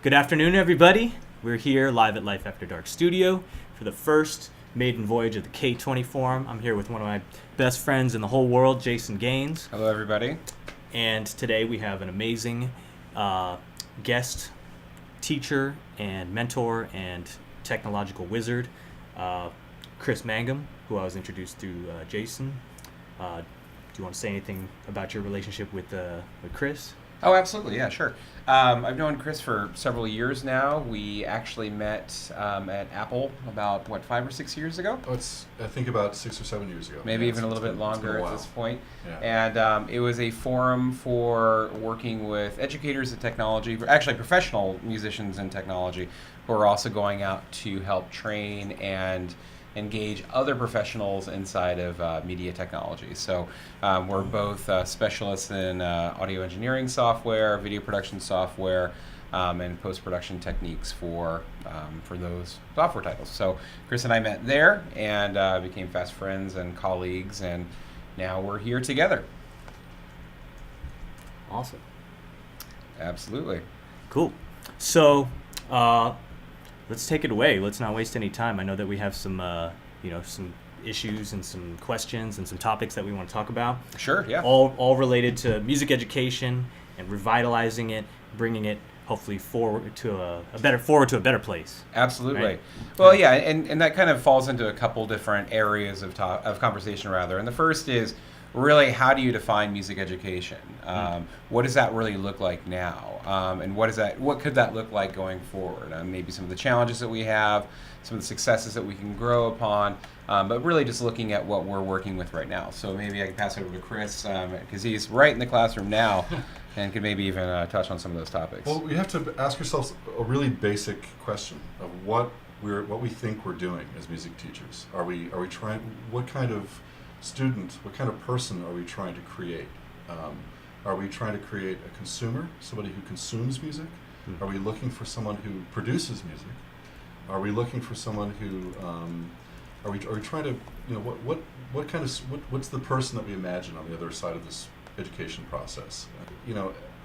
Good afternoon, everybody. We're here live at Life After Dark Studio for the first maiden voyage of the K-20 Forum. I'm here with one of my best friends in the whole world, Jason Gaines. Hello, everybody. And today we have an amazing guest, teacher, and mentor, and technological wizard, Chris Mangum, who I was introduced through Jason. Do you want to say anything about your relationship with Chris? Oh, absolutely. Yeah, sure. I've known Chris for several years now. We actually met at Apple about, 5 or 6 years ago? Oh, I think about 6 or 7 years ago. Maybe even a little bit longer at this point. Yeah. And it was a forum for working with educators in technology, actually professional musicians in technology, who are also going out to help train and engage other professionals inside of media technology. So we're both specialists in audio engineering software, video production software, and post-production techniques for those software titles. So Chris and I met there and became fast friends and colleagues, and now we're here together. Awesome. Absolutely. Cool. So, let's take it away. Let's not waste any time. I know that we have some issues and some questions and some topics that we want to talk about. Sure, yeah. All related to music education and revitalizing it, bringing it hopefully forward to a better place. Absolutely. Right? Well, yeah, and that kind of falls into a couple different areas of conversation, rather. And the first is really, how do you define music education? What does that really look like now? And what could that look like going forward? Maybe some of the challenges that we have, some of the successes that we can grow upon, but really just looking at what we're working with right now. So maybe I can pass it over to Chris, because he's right in the classroom now and could maybe even touch on some of those topics. Well, we have to ask ourselves a really basic question of what we think we're doing as music teachers. Are we trying? What kind of student, what kind of person are we trying to create? Are we trying to create a consumer, somebody who consumes music? Are we looking for someone who produces music? Are we looking for someone who are we trying to, what's the person that we imagine on the other side of this education process?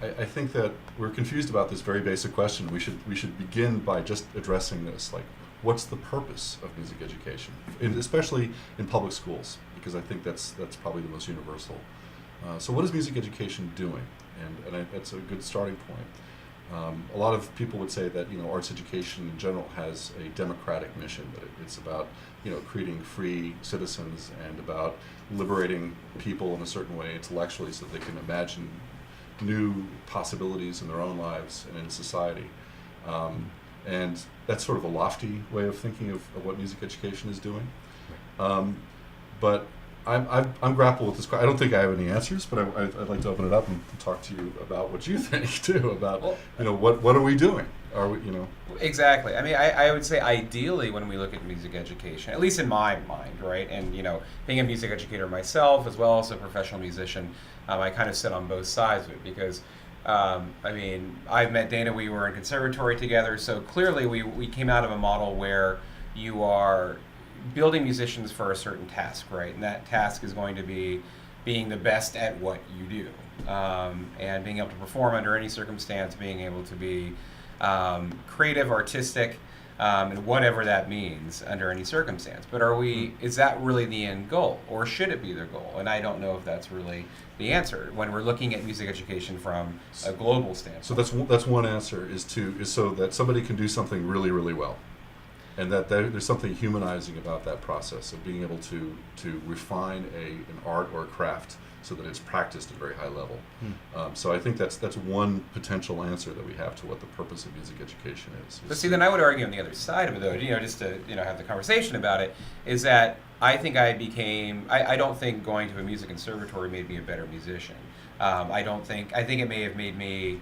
I think that we're confused about this very basic question. We should begin by just addressing this, like, what's the purpose of music education, especially in public schools, because I think that's probably the most universal. So what is music education doing? And that's a good starting point. A lot of people would say that arts education in general has a democratic mission, that it's about creating free citizens and about liberating people in a certain way intellectually so that they can imagine new possibilities in their own lives and in society. And that's sort of a lofty way of thinking of what music education is doing. But I'm grappling with this. I don't think I have any answers, but I'd like to open it up and talk to you about what you think too about what are we doing? Are we Exactly. I mean, I would say ideally when we look at music education, at least in my mind, right? And being a music educator myself as well as a professional musician, I kind of sit on both sides of it because. I've met Dana, we were in conservatory together, so clearly we came out of a model where you are building musicians for a certain task, right? And that task is going to be being the best at what you do, and being able to perform under any circumstance, being able to be creative, artistic, and whatever that means under any circumstance. But is that really the end goal, or should it be the goal? And I don't know if that's really the answer when we're looking at music education from a global standpoint. So that's one answer is so that somebody can do something really, really well, and that there's something humanizing about that process of being able to refine an art or a craft so that it's practiced at a very high level. So I think that's one potential answer that we have to what the purpose of music education is. But see, then I would argue on the other side of it, though, just to have the conversation about it, is that I think I don't think going to a music conservatory made me a better musician. I think it may have made me,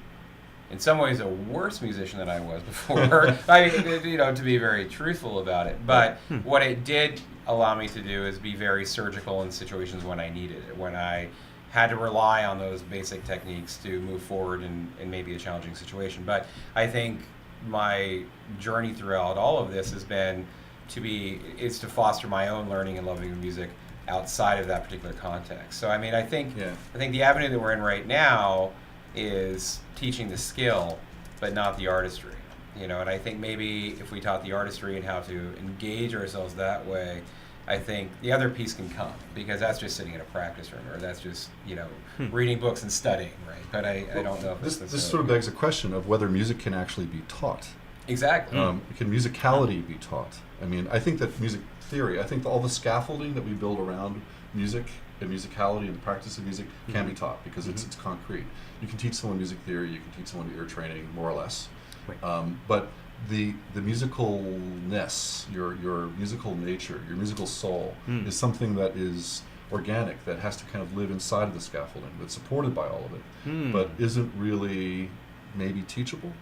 in some ways, a worse musician than I was before. To be very truthful about it. But what it did allow me to do is be very surgical in situations when I needed it, when I had to rely on those basic techniques to move forward in maybe a challenging situation. But I think my journey throughout all of this has been to foster my own learning and loving of music outside of that particular context. So I think the avenue that we're in right now is teaching the skill, but not the artistry. you know, and I think maybe if we taught the artistry and how to engage ourselves that way, I think the other piece can come, because that's just sitting in a practice room, or that's just, you know, reading books and studying, right? But I don't know if this sort of begs a question of whether music can actually be taught. Exactly. Can musicality be taught? I mean, I think that music theory, I think all the scaffolding that we build around music and musicality and the practice of music can be taught, because it's concrete. You can teach someone music theory, you can teach someone ear training, more or less. Right. But the musicalness, your musical nature, your musical soul is something that is organic, that has to kind of live inside of the scaffolding, that's supported by all of it, but isn't really maybe teachable.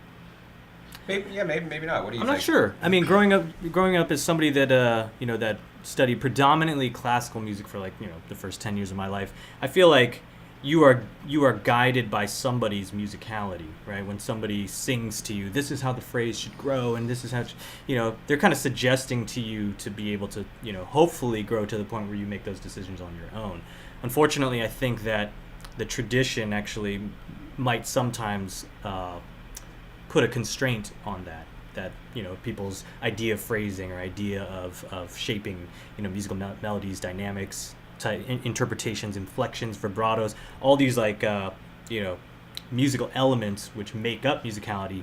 Maybe not. What do you think? I'm not sure. I mean, growing up as somebody that you know, that studied predominantly classical music for, like, you know, the first 10 years of my life, I feel like you are guided by somebody's musicality, right? When somebody sings to you, this is how the phrase should grow, and this is how, you know, they're kind of suggesting to you to be able to, you know, hopefully grow to the point where you make those decisions on your own. Unfortunately, I think that the tradition actually might sometimes put a constraint on that, you know, people's idea of phrasing or idea of shaping, you know, musical melodies, dynamics, interpretations, inflections, vibratos, all these, like, you know, musical elements which make up musicality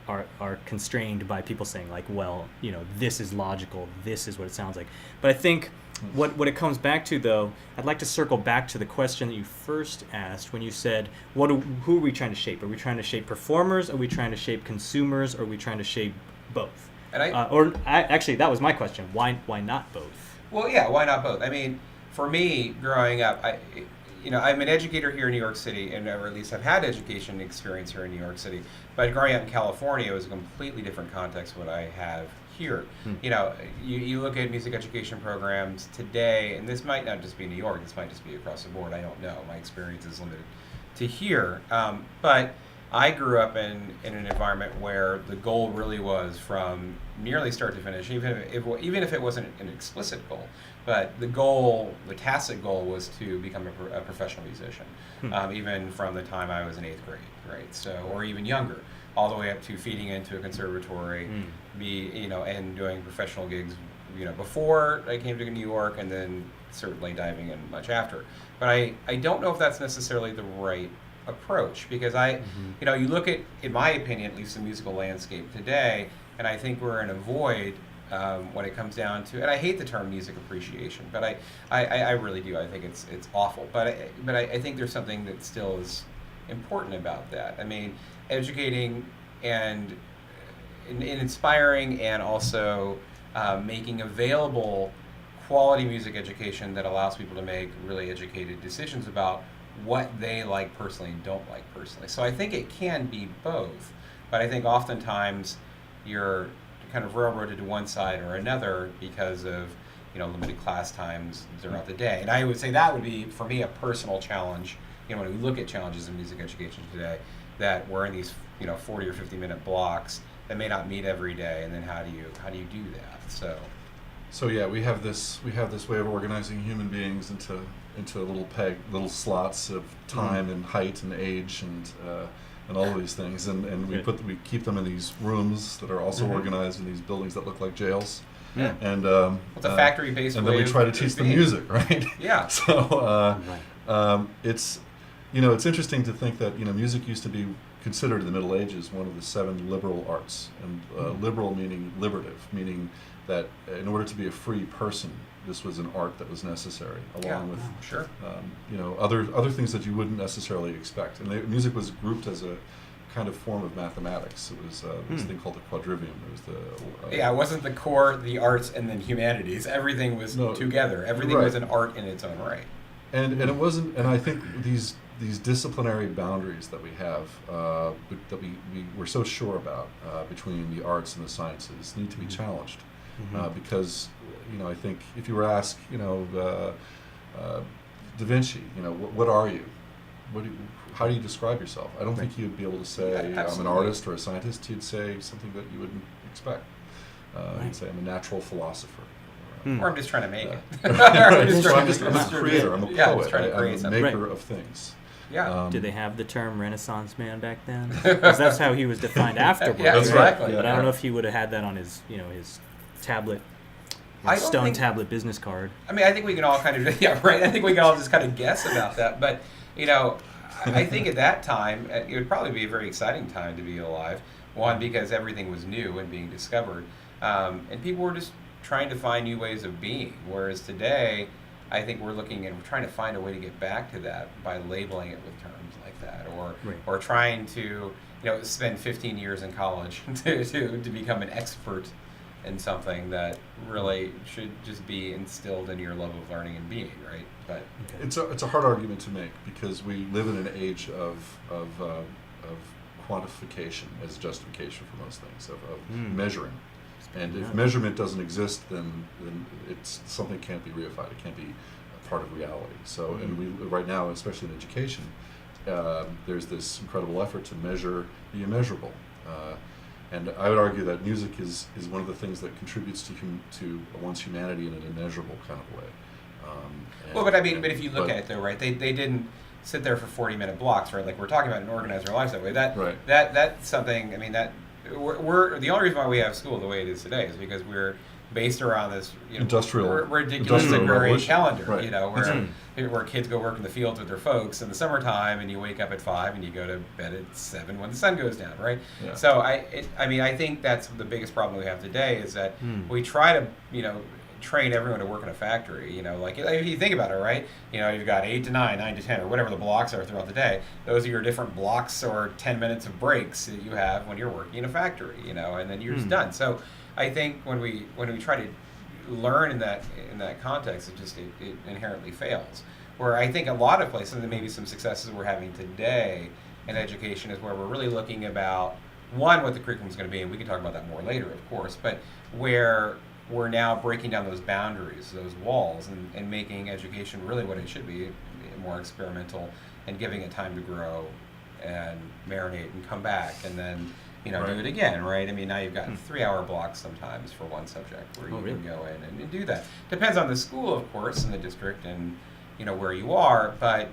are constrained by people saying, like, well, you know, this is logical, this is what it sounds like. But I think what it comes back to, though, I'd like to circle back to the question that you first asked when you said, who are we trying to shape? Are we trying to shape performers? Are we trying to shape consumers? Or are we trying to shape both? And actually, that was my question. Why not both? Well, yeah, why not both? I mean, for me, growing up, I'm an educator here in New York City, or at least I've had education experience here in New York City. But growing up in California, it was a completely different context what I have here. You know, you look at music education programs today, and this might not just be New York, this might just be across the board, I don't know. My experience is limited to here. But I grew up in an environment where the goal really was, from nearly start to finish, even if it wasn't an explicit goal, but the tacit goal was to become a professional musician, even from the time I was in 8th grade, right? So, or even younger, all the way up to feeding into a conservatory, and doing professional gigs, you know, before I came to New York, and then certainly diving in much after. But I don't know if that's necessarily the right approach, because you know, you look at, in my opinion, at least the musical landscape today, and I think we're in a void when it comes down to, and I hate the term music appreciation, but I really do. I think it's awful. But I think there's something that still is important about that. I mean, educating and inspiring, and also making available quality music education that allows people to make really educated decisions about what they like personally and don't like personally. So I think it can be both, but I think oftentimes you're kind of railroaded to one side or another because of, you know, limited class times throughout the day. And I would say that would be, for me, a personal challenge, you know, when we look at challenges in music education today, that we're in these, you know, 40 or 50-minute blocks that may not meet every day, and then how do you do that? So yeah, we have this way of organizing human beings into little slots of time and height and age and all of these things, and we keep them in these rooms that are also organized in these buildings that look like jails. Yeah. And it's a factory-based and way then we try to of teach them being. music, right? Yeah. So it's, you know, it's interesting to think that, you know, music used to be considered in the Middle Ages one of the 7 liberal arts, and liberal meaning liberative, meaning that in order to be a free person, this was an art that was necessary, along with you know, other things that you wouldn't necessarily expect. And music was grouped as a kind of form of mathematics. It was this thing called the quadrivium. It was the it wasn't the core, the arts, and then humanities. Everything was together. Everything was an art in its own right. And it wasn't. And I think these disciplinary boundaries that we have, that we're so sure about, between the arts and the sciences, need to be challenged. Because, you know, I think if you were asked, you know, Da Vinci, you know, what are you? How do you describe yourself? I don't think you'd be able to say I'm an artist or a scientist. You'd say something that you wouldn't expect. You'd say I'm a natural philosopher. Or I'm just trying to make it. I'm a creator. I'm a poet. Trying to create I'm a maker of things. Yeah. Did they have the term Renaissance man back then? Because that's how he was defined afterwards. Yeah, That's exactly. right. But I Yeah. don't know if he would have had that on his, his tablet, I his don't stone think- tablet business card. I mean, I think we can all kind of, yeah, right. I think we can all just kind of guess about that. But, I think at that time, it would probably be a very exciting time to be alive. One, because everything was new and being discovered. And people were just trying to find new ways of being. Whereas today, I think we're looking and we're trying to find a way to get back to that by labeling it with terms like that, Right. or trying to, spend 15 years in college to become an expert in something that really should just be instilled in your love of learning and being, right? But It's a hard argument to make because we live in an age of quantification as justification for most things, of measuring. And if measurement doesn't exist, then it's something can't be reified. It can't be a part of reality. So, and we right now, especially in education, there's this incredible effort to measure the immeasurable. And I would argue that music is one of the things that contributes to one's humanity in an immeasurable kind of way. But if you look at it though, right? They didn't sit there for 40-minute blocks, right? Like we're talking about and organize our lives that way. That's something. I mean, that we're the only reason why we have school the way it is today is because we're based around this ridiculous agrarian calendar. Right. Where kids go work in the fields with their folks in the summertime, and you wake up at 5 and you go to bed at 7 when the sun goes down, right? Yeah. So I think that's the biggest problem we have today is that we try to train everyone to work in a factory. Like if you think about it, right? You've got 8 to 9, 9 to 10, or whatever the blocks are throughout the day. Those are your different blocks or 10 minutes of breaks that you have when you're working in a factory. And then you're just done. So I think when we try to learn in that context, it inherently fails. Where I think a lot of places, and maybe some successes we're having today in education, is where we're really looking about one, what the curriculum is going to be, and we can talk about that more later, of course, but where we're now breaking down those boundaries, those walls, and making education really what it should be, more experimental, and giving it time to grow and marinate and come back, and then do it again, right? I mean, now you've got 3-hour blocks sometimes for one subject where you can go in and do that. Depends on the school, of course, and the district, and where you are, but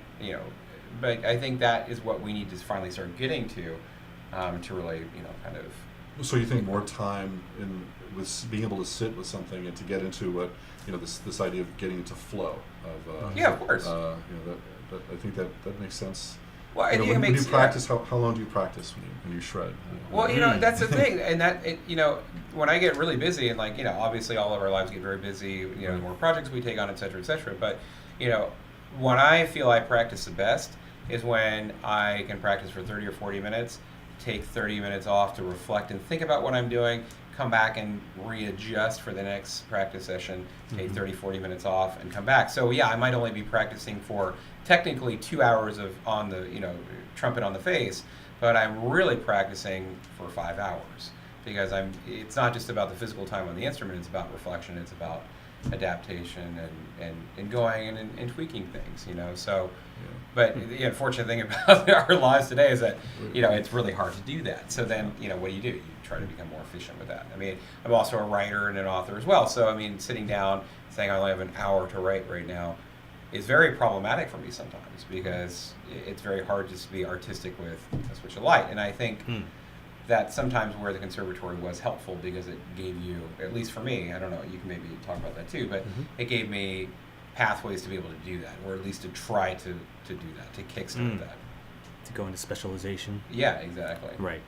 I think that is what we need to finally start getting to really, kind of. So you think more time with being able to sit with something and to get into what this idea of getting into flow of of course. that I think that makes sense. Well, I think it when makes you practice, how long do you practice when you shred? Well, that's the thing, and that when I get really busy, and obviously all of our lives get very busy. The more projects we take on, et cetera, but when I feel I practice the best is when I can practice for 30 or 40 minutes, take 30 minutes off to reflect and think about what I'm doing, come back and readjust for the next practice session, take 30, 40 minutes off, and come back. So I might only be practicing for technically 2 hours on the trumpet on the face, but I'm really practicing for 5 hours because it's not just about the physical time on the instrument, it's about reflection, it's about adaptation and going and tweaking things, so but the unfortunate thing about our lives today is that it's really hard to do that. So then what do? You try to become more efficient with that. I mean, I'm also a writer and an author as well, so I mean, sitting down saying I only have an hour to write right now is very problematic for me sometimes because it's very hard just to be artistic with a switch of light. And I think that's sometimes where the conservatory was helpful because it gave you, at least for me, I don't know, you can maybe talk about that too, but it gave me pathways to be able to do that, or at least to try to do that, to kickstart that. To go into specialization. Yeah, exactly. Right.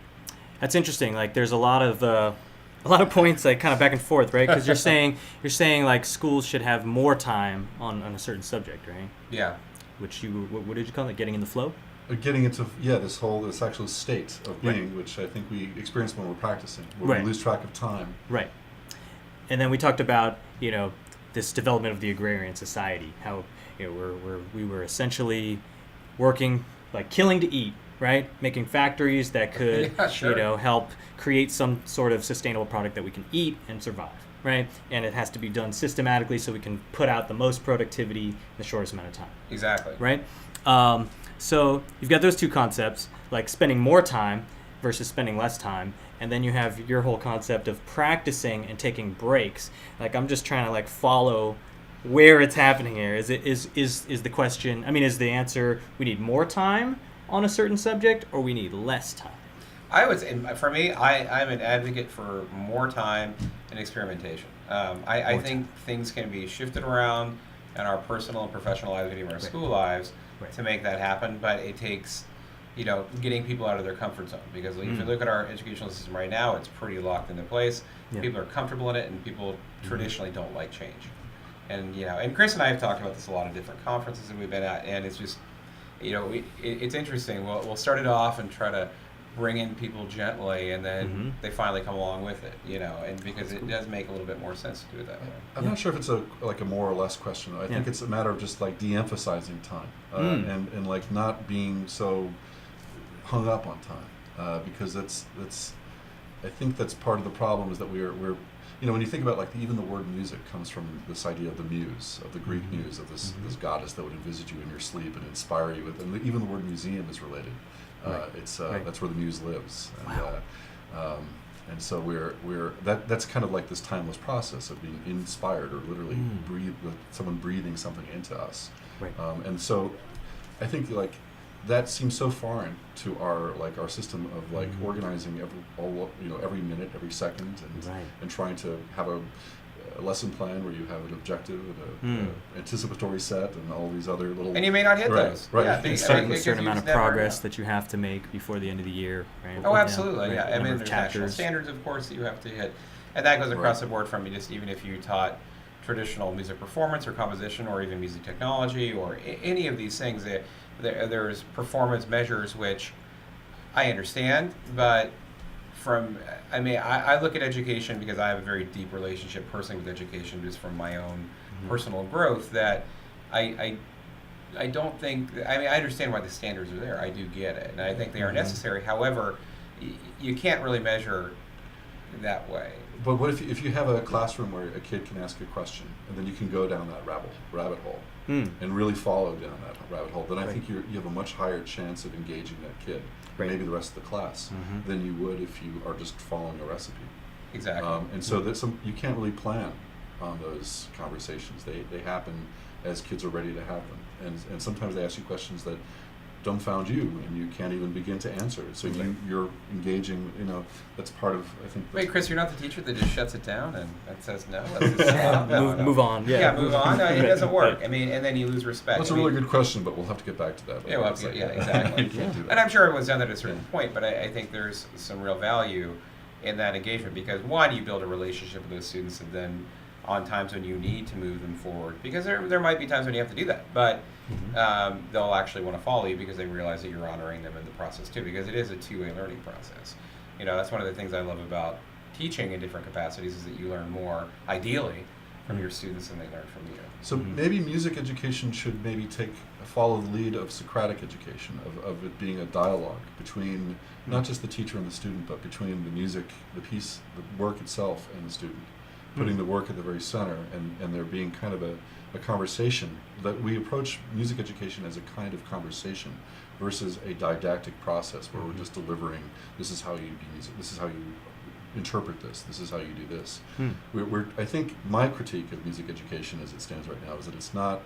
That's interesting. Like, there's a lot of points like kind of back and forth, right? Because you're saying like schools should have more time on a certain subject, right? Yeah. Which what did you call it? Getting in the flow? Getting into this actual state of being, which I think we experience when we're practicing, where we lose track of time. Right. And then we talked about this development of the agrarian society, how we were essentially working like killing to eat, right? Making factories that could help create some sort of sustainable product that we can eat and survive, right? And it has to be done systematically so we can put out the most productivity in the shortest amount of time. Exactly. Right? So you've got those two concepts, like spending more time versus spending less time. And then you have your whole concept of practicing and taking breaks. Like, I'm just trying to follow where it's happening here. Is the question? I mean, is the answer we need more time on a certain subject, or we need less time? I would say, for me, I'm an advocate for more time and experimentation. I think things can be shifted around in our personal and professional lives, and even our school lives, to make that happen. But it takes, getting people out of their comfort zone. Because if you look at our educational system right now, it's pretty locked into place. Yeah. People are comfortable in it, and people traditionally don't like change. And and Chris and I have talked about this a lot of different conferences that we've been at, and it's just, it's interesting. We'll start it off and try to bring in people gently, and then they finally come along with it, and because it does make a little bit more sense to do it that way. I'm not sure if it's a more or less question. I think it's a matter of just like de-emphasizing time and like not being so hung up on time, because that's I think that's part of the problem, is that we're when you think about like even the word music comes from this idea of the muse, of the Greek muse, of this goddess that would envisage you in your sleep and inspire you with, and even the word museum is related. It's that's where the muse lives, and so that's kind of like this timeless process of being inspired, or literally someone breathing something into us, and so I think like that seems so foreign to our system of like organizing every minute, every second, and trying to have a lesson plan where you have an objective and an anticipatory set and all these other little... And you may not hit those. Right. Yeah, a certain amount of progress that you have to make before the end of the year. Right? Oh, absolutely, I mean, there's national standards, of course, that you have to hit. And that goes across the board from even if you taught traditional music performance or composition or even music technology or any of these things, there's performance measures which I understand, but I look at education because I have a very deep relationship personally with education, just from my own personal growth, that I don't think, I understand why the standards are there. I do get it, and I think they are necessary. However, you can't really measure that way. But what if you have a classroom where a kid can ask a question, and then you can go down that rabbit hole and really follow down that rabbit hole? Then I think you have a much higher chance of engaging that kid, maybe the rest of the class, than you would if you are just following a recipe. Exactly. And so you can't really plan on those conversations. They happen as kids are ready to have them, and sometimes they ask you questions that dumbfound you, and you can't even begin to answer it. So you're engaging. That's part of, I think. Wait, Chris, you're not the teacher that just shuts it down and says no. Let's just move on. Move on. No, it doesn't work. I mean, and then you lose respect. That's a really good question, but we'll have to get back to that. Exactly. And I'm sure everyone's done that at a certain point, but I think there's some real value in that engagement, because one, you build a relationship with those students, and then on times when you need to move them forward, because there might be times when you have to do that, but they'll actually want to follow you because they realize that you're honoring them in the process too, because it is a two-way learning process. That's one of the things I love about teaching in different capacities, is that you learn more, ideally, from your students than they learn from you. So maybe music education should follow the lead of Socratic education, of it being a dialogue between not just the teacher and the student, but between the music, the piece, the work itself, and the student. Putting the work at the very center, and there being kind of a conversation, that we approach music education as a kind of conversation versus a didactic process where we're just delivering, this is how you do music, this is how you interpret this is how you do this. I think my critique of music education as it stands right now is that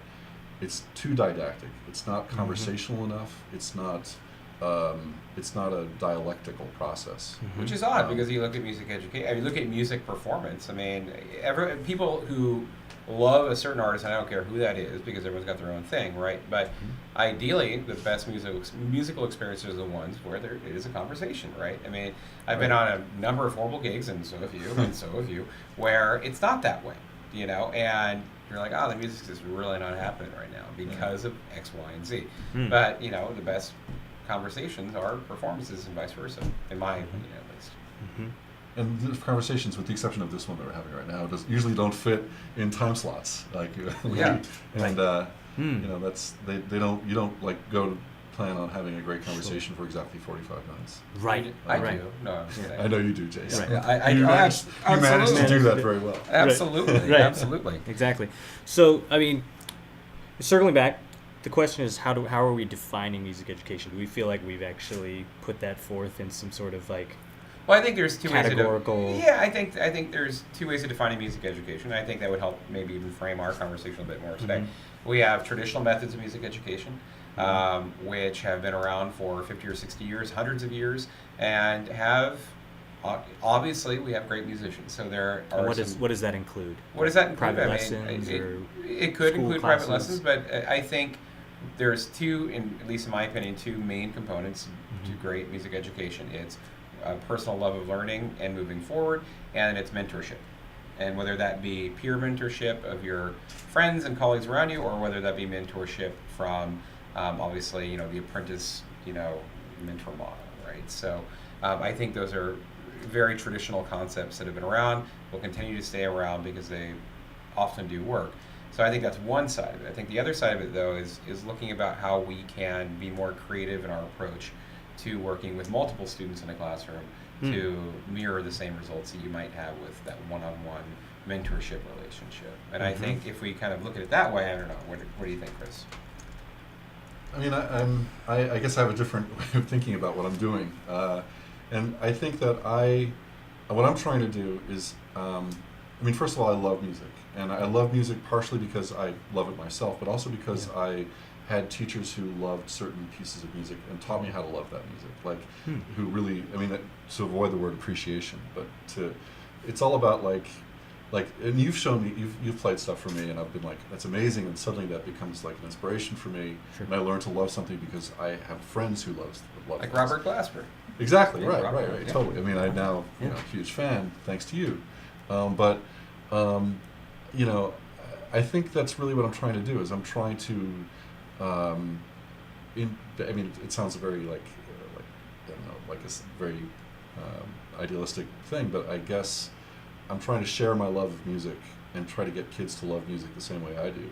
it's too didactic, it's not conversational enough, it's not a dialectical process. Which is odd, because you look at music education, you look at music performance. I mean, people who love a certain artist, and I don't care who that is, because everyone's got their own thing, right? But ideally, the best musical experiences are the ones where there is a conversation, right? I mean, I've been on a number of horrible gigs, and so have you, where it's not that way, and you're like, the music's just really not happening right now because of X, Y, and Z. But, the best conversations are performances, and vice versa, in my opinion, at least. And the conversations, with the exception of this one that we're having right now, usually don't fit in time slots. That's you don't like go to plan on having a great conversation for exactly 45 minutes. Right. I do. No, I know you do, Jason. Right. You managed to do that very well. Absolutely. Right. Absolutely. Exactly. So, I mean, circling back, the question is, how are we defining music education? Do we feel like we've actually put that forth in some sort of like Well, I think there's two categorical. ways. Yeah, I think there's two ways of defining music education. I think that would help maybe even frame our conversation a bit more today. We have traditional methods of music education, which have been around for 50 or 60 years, hundreds of years, and have obviously we have great musicians. So there are. What does that include? What does that include? Private lessons it could include classes? private lessons, but I think there's two, at least in my opinion, two main components to great music education. It's a personal love of learning and moving forward, and it's mentorship. And whether that be peer mentorship of your friends and colleagues around you, or whether that be mentorship from obviously the apprentice mentor model, right? So I think those are very traditional concepts that have been around, will continue to stay around because they often do work. So I think that's one side of it. I think the other side of it, though, is looking about how we can be more creative in our approach to working with multiple students in a classroom to mirror the same results that you might have with that one-on-one mentorship relationship. And I think if we kind of look at it that way, I don't know. What do you think, Chris? I mean, I guess I have a different way of thinking about what I'm doing. And I think that what I'm trying to do is, first of all, I love music. And I love music partially because I love it myself, but also because I had teachers who loved certain pieces of music and taught me how to love that music. Like, who really, to avoid the word appreciation, but it's all about and you've shown me, you've played stuff for me, and I've been like, that's amazing, and suddenly that becomes like an inspiration for me, and I learn to love something because I have friends who love like Robert Glasper. Exactly, Yeah, right, totally. I'm now a huge fan thanks to you, I think that's really what I'm trying to do. Is I'm trying to, it sounds very like I don't know, like a very idealistic thing, but I guess I'm trying to share my love of music and try to get kids to love music the same way I do,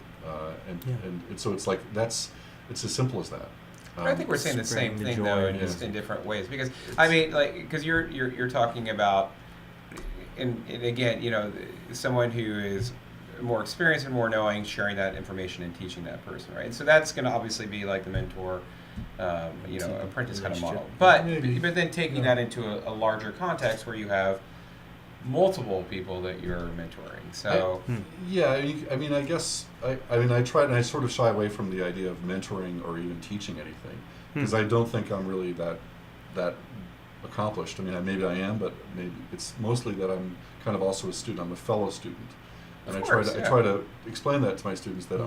and so it's like it's as simple as that. I think we're saying the same thing though, just in different ways, because because you're talking about, and again, someone who is more experienced and more knowing, sharing that information and teaching that person, right? So that's going to obviously be like the mentor, apprentice kind of model. But then taking that into a larger context where you have multiple people that you're mentoring. So I guess I try, and I sort of shy away from the idea of mentoring or even teaching anything, because I don't think I'm really that accomplished. Maybe I am, but maybe it's mostly that I'm kind of also a student. I'm a fellow student, and I try to explain that to my students that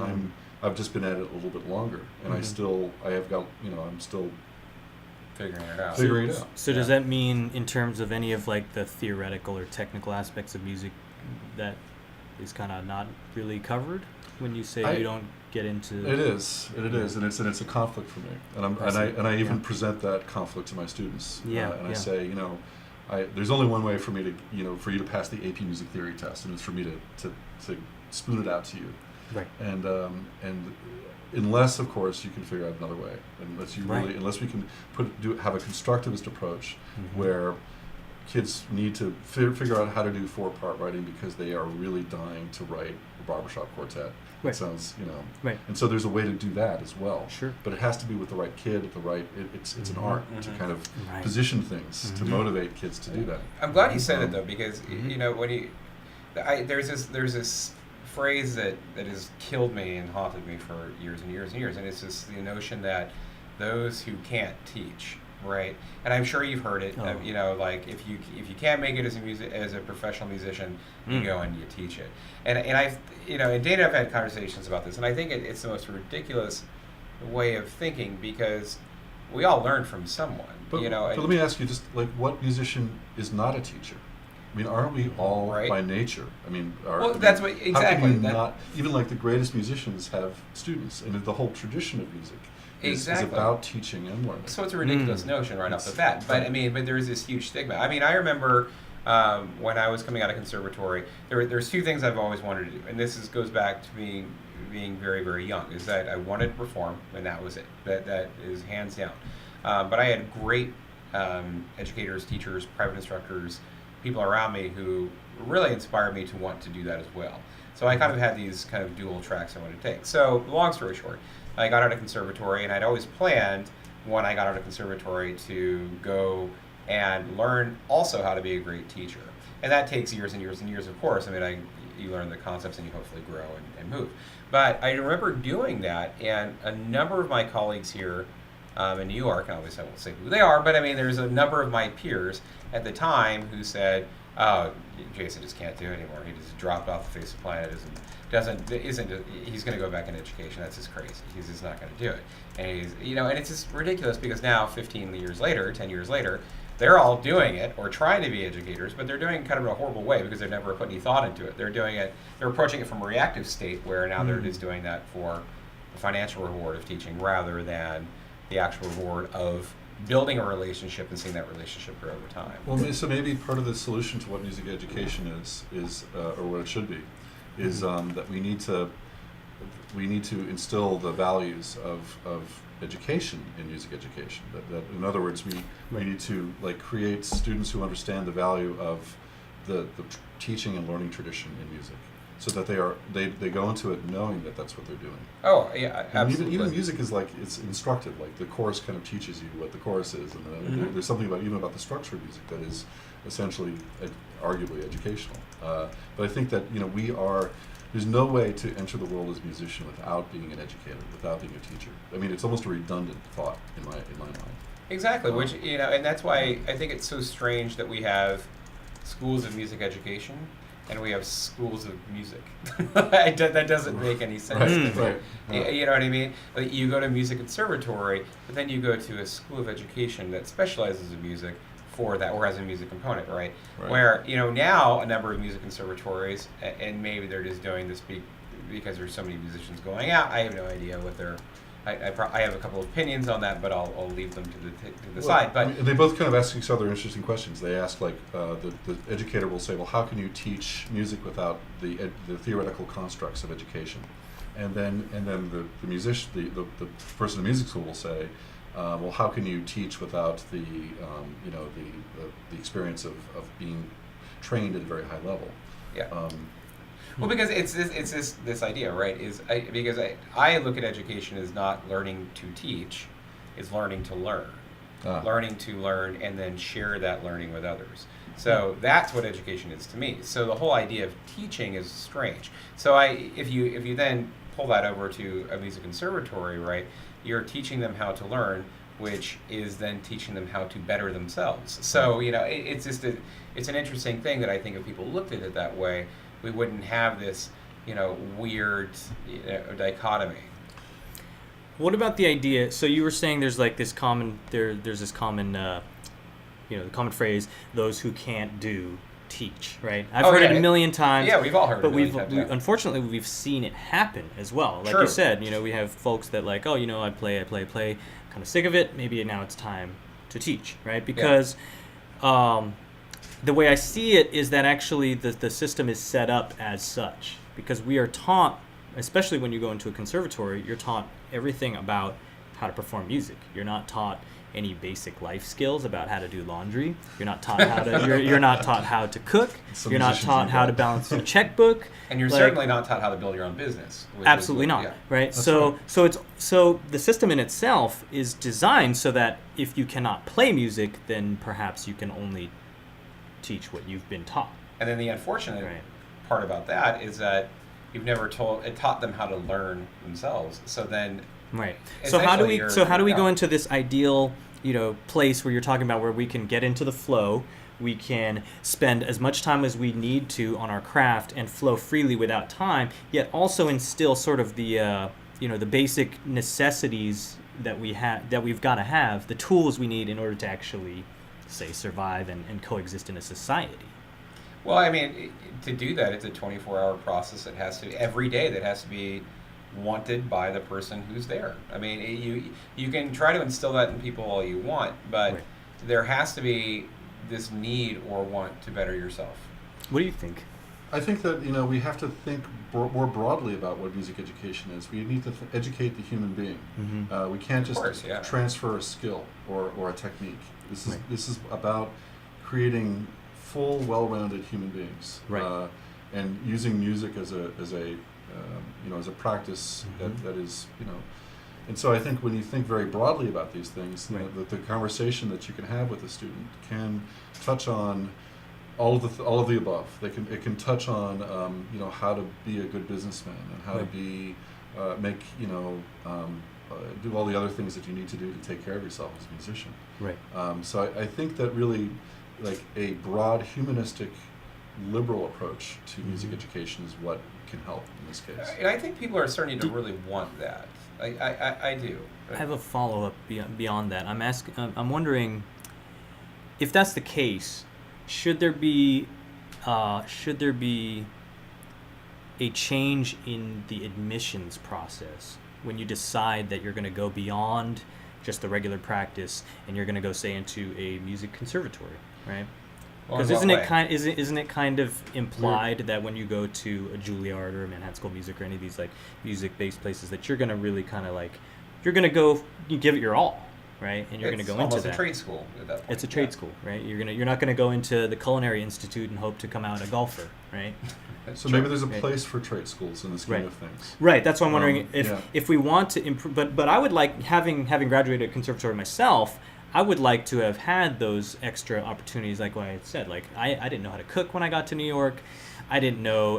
I've just been at it a little bit longer, and I'm still figuring it out. So does that mean, in terms of any of like the theoretical or technical aspects of music, that is kind of not really covered when you say you don't get into? It is, and it's a conflict for me, and I even present that conflict to my students. I say, there's only one way for me to, for you to pass the AP Music Theory test, and it's for me to spoon it out to you. Right. And unless, of course, you can figure out another way, unless we can have a constructivist approach where kids need to figure out how to do 4-part writing because they are really dying to write a barbershop quartet. It sounds, and so there's a way to do that as well. Sure. But it has to be with the right kid, it's an art to kind of position things to motivate kids to do that. I'm glad you said it though, because when there's this phrase that has killed me and haunted me for years and years and years, and it's just the notion that those who can't teach, right? And I'm sure you've heard it. Like if you can't make it as a professional musician, you go and you teach it. And I've and Dana, I've had conversations about this, and I think it's the most ridiculous way of thinking, because we all learn from someone. But let me ask you, just like, what musician is not a teacher? Aren't we all by nature? That's what exactly. How can you not? Even like the greatest musicians have students, and the whole tradition of music is about teaching and learning. So it's a ridiculous notion right off the bat. But but there is this huge stigma. I remember when I was coming out of conservatory, there's two things I've always wanted to do, and this goes back to being very, very young. Is that I wanted to perform, and that was it. That is hands down. But I had great educators, teachers, private instructors, people around me who really inspired me to want to do that as well. So I kind of had these kind of dual tracks I wanted to take. So long story short, I got out of conservatory, and I'd always planned when I got out of conservatory to go and learn also how to be a great teacher. And that takes years and years and years, of course. I mean, you learn the concepts and you hopefully grow and move. But I remember doing that, and a number of my colleagues here in New York, and obviously I won't say who they are, but I mean, there's a number of my peers at the time who said, "Oh, Jason just can't do it anymore. He just dropped off the face of the planet. He's going to go back in education. That's just crazy. He's just not going to do it." And and it's just ridiculous because now, 15 years later, 10 years later, they're all doing it or trying to be educators, but they're doing it kind of in a horrible way because they've never put any thought into it. They're approaching it from a reactive state where now they're just doing that for the financial reward of teaching rather than the actual reward of building a relationship and seeing that relationship grow over time. Well, so maybe part of the solution to what music education is or what it should be, is that we need to instill the values of education in music education. That in other words, we need to create students who understand the value of the teaching and learning tradition in music, so that they go into it knowing that that's what they're doing. Oh yeah, absolutely. Even music is it's instructive. Like the chorus kind of teaches you what the chorus is, and there's something about the structure of music that is essentially, arguably educational. But I think that there's no way to enter the world as a musician without being an educator, without being a teacher. I mean, it's almost a redundant thought in my mind. Exactly, which and that's why I think it's so strange that we have schools of music education and we have schools of music. That doesn't make any sense to me. Right. You know what I mean? Like you go to music conservatory, but then you go to a school of education that specializes in music for that, or has a music component, right? Where now a number of music conservatories, and maybe they're just doing this because there's so many musicians going out. I have no idea what they're. I have a couple of opinions on that, but I'll leave them to the side. But they both kind of ask each other interesting questions. They ask the educator will say, well, how can you teach music without the theoretical constructs of education? And then the musician, the person in the music school will say, well, how can you teach without the experience of being trained at a very high level? Yeah. Well, because it's this idea, right? Because I look at education as not learning to teach, it's learning to learn. Learning to learn and then share that learning with others. So that's what education is to me. So the whole idea of teaching is strange. So if you then pull that over to a music conservatory, right? You're teaching them how to learn, which is then teaching them how to better themselves. So it's just it's an interesting thing that I think if people looked at it that way, we wouldn't have this weird dichotomy. What about the idea? So you were saying there's this common the common phrase, those who can't do teach, right? I've heard it a million times. Yeah, we've all heard it. But unfortunately we've seen it happen as well. Like you said, we have folks that I play, kind of sick of it. Maybe now it's time to teach, right? Because the way I see it is that actually the system is set up as such, because we are taught, especially when you go into a conservatory, you're taught everything about how to perform music. You're not taught any basic life skills about how to do laundry. You're not taught how to you're not taught how to cook. You're not taught how to balance a checkbook. And you're certainly not taught how to build your own business. Absolutely not, right? So the system in itself is designed so that if you cannot play music, then perhaps you can only teach what you've been taught. And then the unfortunate part about that is that you've never taught them how to learn themselves. So then So how do we go into this ideal place where you're talking about where we can get into the flow, we can spend as much time as we need to on our craft and flow freely without time, yet also instill sort of the the basic necessities that we've got to have, the tools we need in order to actually say survive and coexist in a society? Well, I mean, to do that, it's a 24-hour process. It has to every day that has to be wanted by the person who's there. I mean, you can try to instill that in people all you want, but there has to be this need or want to better yourself. What do you think? I think that we have to think more broadly about what music education is. We need to educate the human being. Mm-hmm. We can't just transfer a skill or a technique. This is about creating full, well-rounded human beings, and using music as a practice that is And so I think when you think very broadly about these things, Right. the conversation that you can have with a student can touch on all of the above. It can touch on how to be a good businessman and how to Right. be make do all the other things that you need to do to take care of yourself as a musician. Right. So I think that really, like, a broad humanistic liberal approach to music education is what can help in this case. And I think people are starting to really want that. I do. I have a follow-up beyond that. I'm wondering if that's the case. Should there be a change in the admissions process when you decide that you're going to go beyond just the regular practice and you're going to go, say, into a music conservatory, right? Well, in Because what way? isn't it kind of implied that when you go to a Juilliard or a Manhattan School of Music or any of these like music-based places that you're going to really kind of like, you're going to go, you give it your all, right? And you're going to go into It's almost that. a trade school at that point. It's a trade school, right? You're not going to go into the Culinary Institute and hope to come out a golfer, right? So maybe there's a Right. place for trade schools in the scheme Right. of things. Right. That's why I'm wondering Yeah. if we want to improve. But I would like, having graduated conservatory myself, I would like to have had those extra opportunities, like what I said. Like I didn't know how to cook when I got to New York. I didn't know,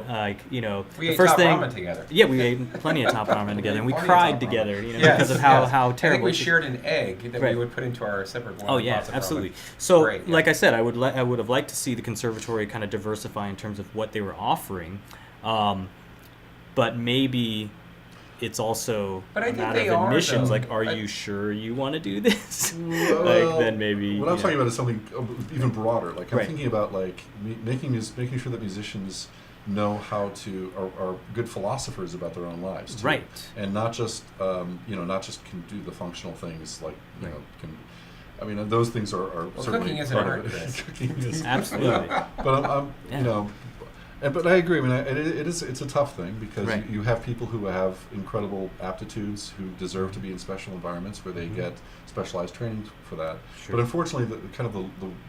We the ate first top thing. ramen together. Yeah, we ate plenty of top ramen together, and we Plenty of cried top ramen. together, Yes, because of yes. how I think terrible. we it- shared an egg that Right. we would put into our separate one. Oh yeah, pots of ramen. absolutely. So, Great, yeah. like I said, I would have liked to see the conservatory kind of diversify in terms of what they were offering, but maybe it's also But I a think matter they of are, admissions. though. Like, are you sure you want to do this? Well, like, then maybe. What I'm you talking know. about is something even broader. Like I'm Right. thinking about like making sure that musicians know how to are good philosophers about their own lives too. Right. And not just not just can do the functional things like Right. can. I mean, those things are Well, certainly cooking isn't part art, of it. Chris. Cooking is Absolutely. But I'm Yeah. but I agree. I mean, it's a tough thing because Right. you have people who have incredible aptitudes who deserve to be in special environments where they Mhm. get specialized training for that. Sure. But unfortunately,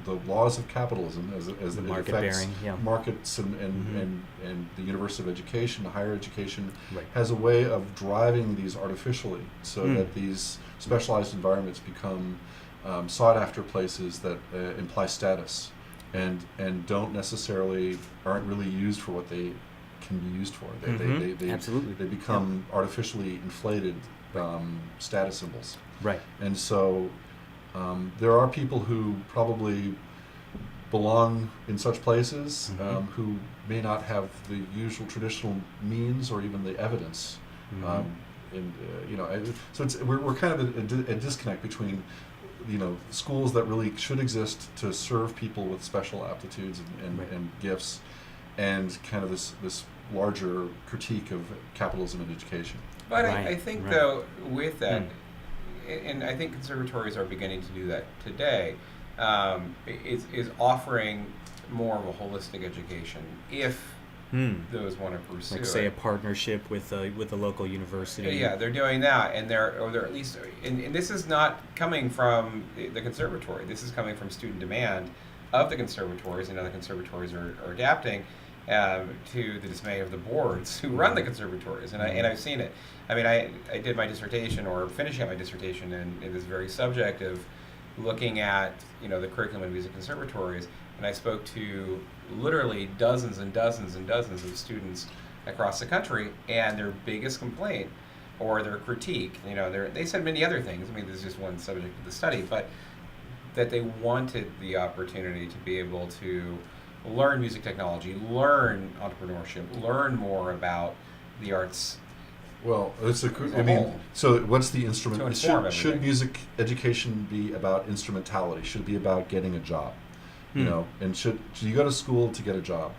the laws of capitalism, as The it market affects bearing, yeah. markets Mhm. and the University of Education, higher education, Right. has a way of driving these artificially so Mm. that these specialized environments become sought after places that imply status and don't necessarily aren't really used for what they can be used for. They Absolutely. they become artificially inflated status symbols. Right. And so there are people who probably belong in such places Mhm. who may not have the usual traditional means or even the evidence. Mhm. So we're kind of a disconnect between schools that really should exist to serve people with special aptitudes Right. and gifts, and kind of this larger critique of capitalism and education. But Right, I think, right. though, with that, Mm. and I think conservatories are beginning to do that today, is offering more of a holistic education if those want to pursue Like, say, a it. partnership with a local university. Yeah, they're doing that, and they're at least, and this is not coming from the conservatory. This is coming from student demand of the conservatories, and other conservatories are adapting to the dismay of the boards who run the conservatories, and I've seen it. I mean, I did my dissertation, or finishing up my dissertation, in this very subject of looking at the curriculum in music conservatories, and I spoke to literally dozens and dozens and dozens of students across the country, and their biggest complaint or their critique, they said many other things. I mean, this is just one subject of the study, but that they wanted the opportunity to be able to learn music technology, learn entrepreneurship, learn more about the arts. Well, As a I mean, whole. so what's the instrument? To inform Should everything. music education be about instrumentality? Should it be about getting a job? And should you go to school to get a job,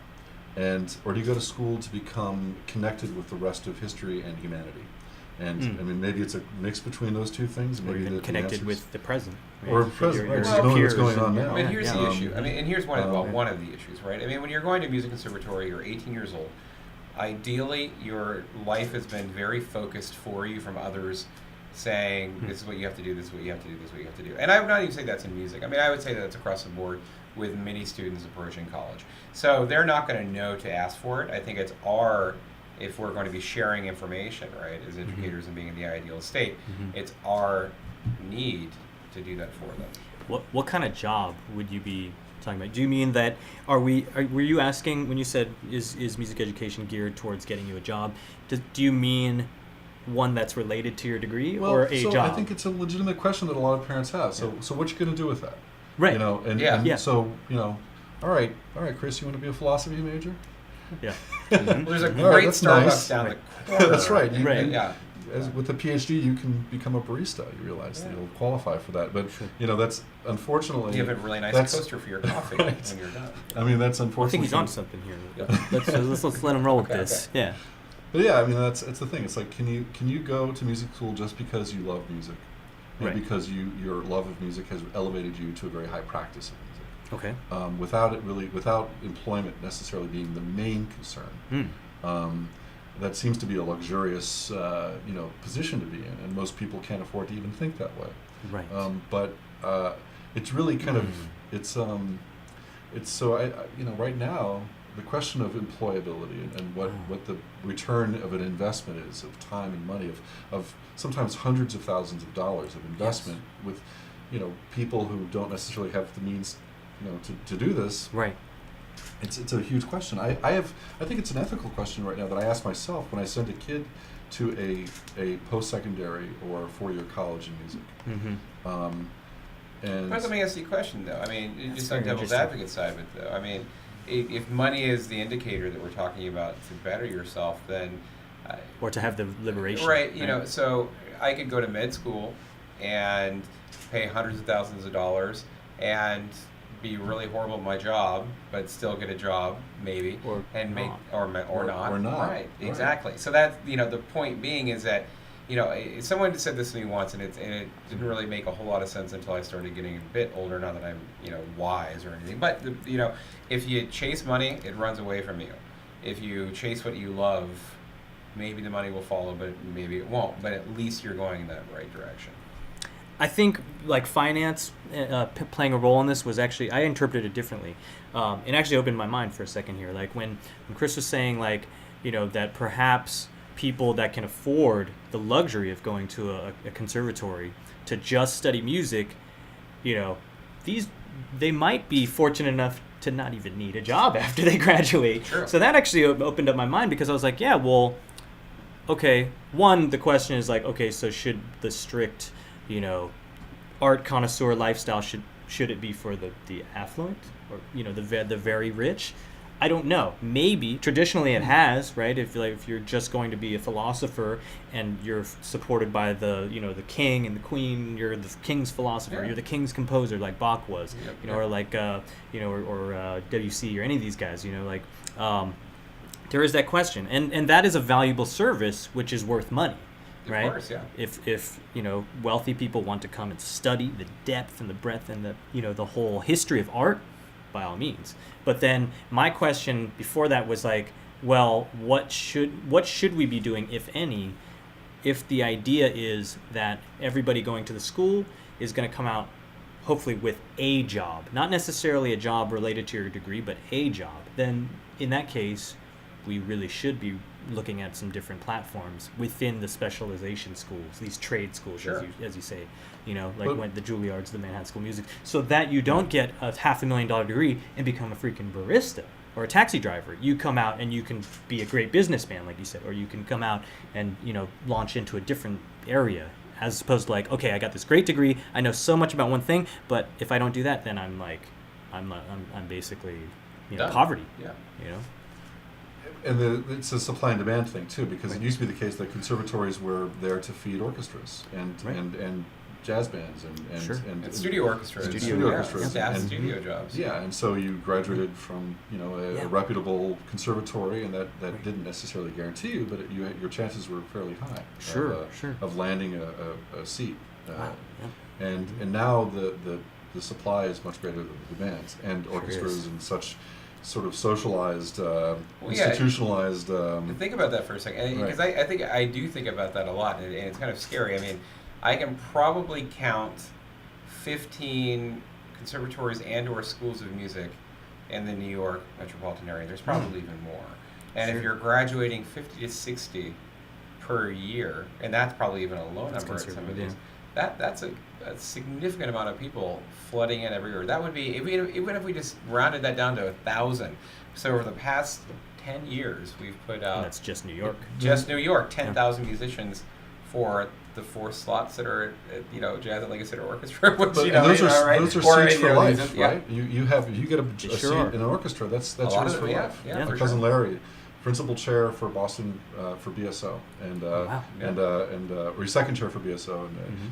or do you go to school to become connected with the rest of history and humanity? And I mean, maybe it's a mix between those two things. Or Maybe even the connected answers- with the present. Or present, right, just your knowing what's peers going on and- now. But here's yeah. the issue. I mean, and here's one of the issues, right? I mean, when you're going to music conservatory, you're 18 years old. Ideally, your life has been very focused for you from others saying, this is what you have to do, this is what you have to do, this is what you have to do. And I would not even say that's in music. I mean, I would say that's across the board with many students approaching college. So they're not going to know to ask for it. I think it's our if we're going to be sharing information, right, as educators and being in the ideal state, Mhm. it's our need to do that for them. What kind of job would you be talking about? Do you mean that were you asking when you said is music education geared towards getting you a job? Do you mean one that's related to your degree or a job? I think it's a legitimate question that a lot of parents have. So what you going to do with that? Right. You know, and Yeah. so, you know, all right, Chris, you want to be a philosophy major? Yeah. Well, there's a All right, great that's Starbucks nice. down Right. the corner. That's right. Right. Yeah. With a PhD, you can become a barista. You realize that you'll qualify for that. But, you know, that's unfortunately... You have a really nice that's- coaster for your coffee when you're done. I mean, that's I unfortunately... think he's on something here. Yeah. Let's let him roll with Okay, this. okay. Yeah. But yeah, I mean, it's the thing. It's like, can you go to music school just because you love music? And Right. because your love of music has elevated you to a very high practice of music. Okay. Without employment necessarily being the main concern. That seems to be a luxurious, position to be in, and most people can't afford to even think that way. Right. But it's really kind of it's so right now the question of employability and what the return of an investment is of time and money of sometimes hundreds of thousands of dollars of investment with people who don't necessarily have the means to do this. Right. It's a huge question. I think it's an ethical question right now that I ask myself when I send a kid to a post-secondary or 4-year college in music. Mm-hmm. And But let me ask you a question, though. I mean, That's just on very devil's interesting. advocate side of it, though. I mean, if money is the indicator that we're talking about to better yourself, then Or to have the liberation. right, so I could go to med school and pay hundreds of thousands of dollars and be really horrible at my job, but still get a job, maybe, Or and make not. or Or not. Right, exactly. So that's the point being is that someone said this to me once, and it didn't really make a whole lot of sense until I started getting a bit older. Not that I'm wise or anything, but if you chase money, it runs away from you. If you chase what you love, maybe the money will follow, but maybe it won't. But at least you're going in that right direction. I think like finance playing a role in this was actually, I interpreted it differently. It actually opened my mind for a second here. Like when Chris was saying that perhaps people that can afford the luxury of going to a conservatory to just study music, they might be fortunate enough to not even need a job after they graduate. Sure. So that actually opened up my mind because I was like, yeah, well, okay, one, the question is like, okay, so should the strict art connoisseur lifestyle should it be for the affluent or the very rich? I don't know. Maybe traditionally it has, right? If you're just going to be a philosopher and you're supported by the king and the queen, you're the king's philosopher, Yeah. you're the king's composer like Bach was, Yep. or like WC or any of these guys, there is that question, and that is a valuable service which is worth money. Right? Of course, yeah. If wealthy people want to come and study the depth and the breadth and the whole history of art, by all means. But then my question before that was like, well, what should we be doing, if any, if the idea is that everybody going to the school is going to come out hopefully with a job, not necessarily a job related to your degree, but a job? Then in that case, we really should be looking at some different platforms within the specialization schools, these trade schools, Sure. as you say, But- when the Juilliards, the Manhattan School of Music, so that you don't get a $500,000 degree and become a freaking barista or a taxi driver. You come out and you can be a great businessman, like you said, or you can come out and launch into a different area, as opposed to like, okay, I got this great degree, I know so much about one thing, but if I don't do that, then I'm basically Done. poverty. Yeah. And it's a supply and demand thing too, because it used to be the case that conservatories were there to feed orchestras and Right. and jazz bands and Sure. And studio orchestras. Studio orchestras. Staff And- studio jobs. Yeah, and so you graduated from Yeah. a reputable conservatory, and that didn't necessarily guarantee you, but your chances were fairly high. Sure, sure. Of landing a seat. Wow. Yeah. And now the supply is much greater than the demand, and Sure orchestras is. and such sort of socialized, yeah. institutionalized. Think about that for a second, because I think I do think about that a lot, and it's kind of scary. I mean, I can probably count 15 conservatories and/or schools of music in the New York metropolitan area. There's probably even more. And Sure. if you're graduating 50 to 60 per year, and that's probably even a low That's number at some of conservative, these, that's a significant amount of people flooding in every year. That would be, even if we just rounded that down to 1,000. So over the past 10 years, we've put And out that's just New York. just New York, 10,000 musicians for the 4 slots that are at, Jazz at Lincoln Center Orchestra, which But, you and know, those are right? those are Or, seats for life, these- yeah. right? You get a They seat sure are. in an orchestra. That's A lot yours of for them, yeah, life. yeah, Yeah. My for cousin sure. Larry, principal chair for Boston for BSO, and Wow. or he's second chair for BSO,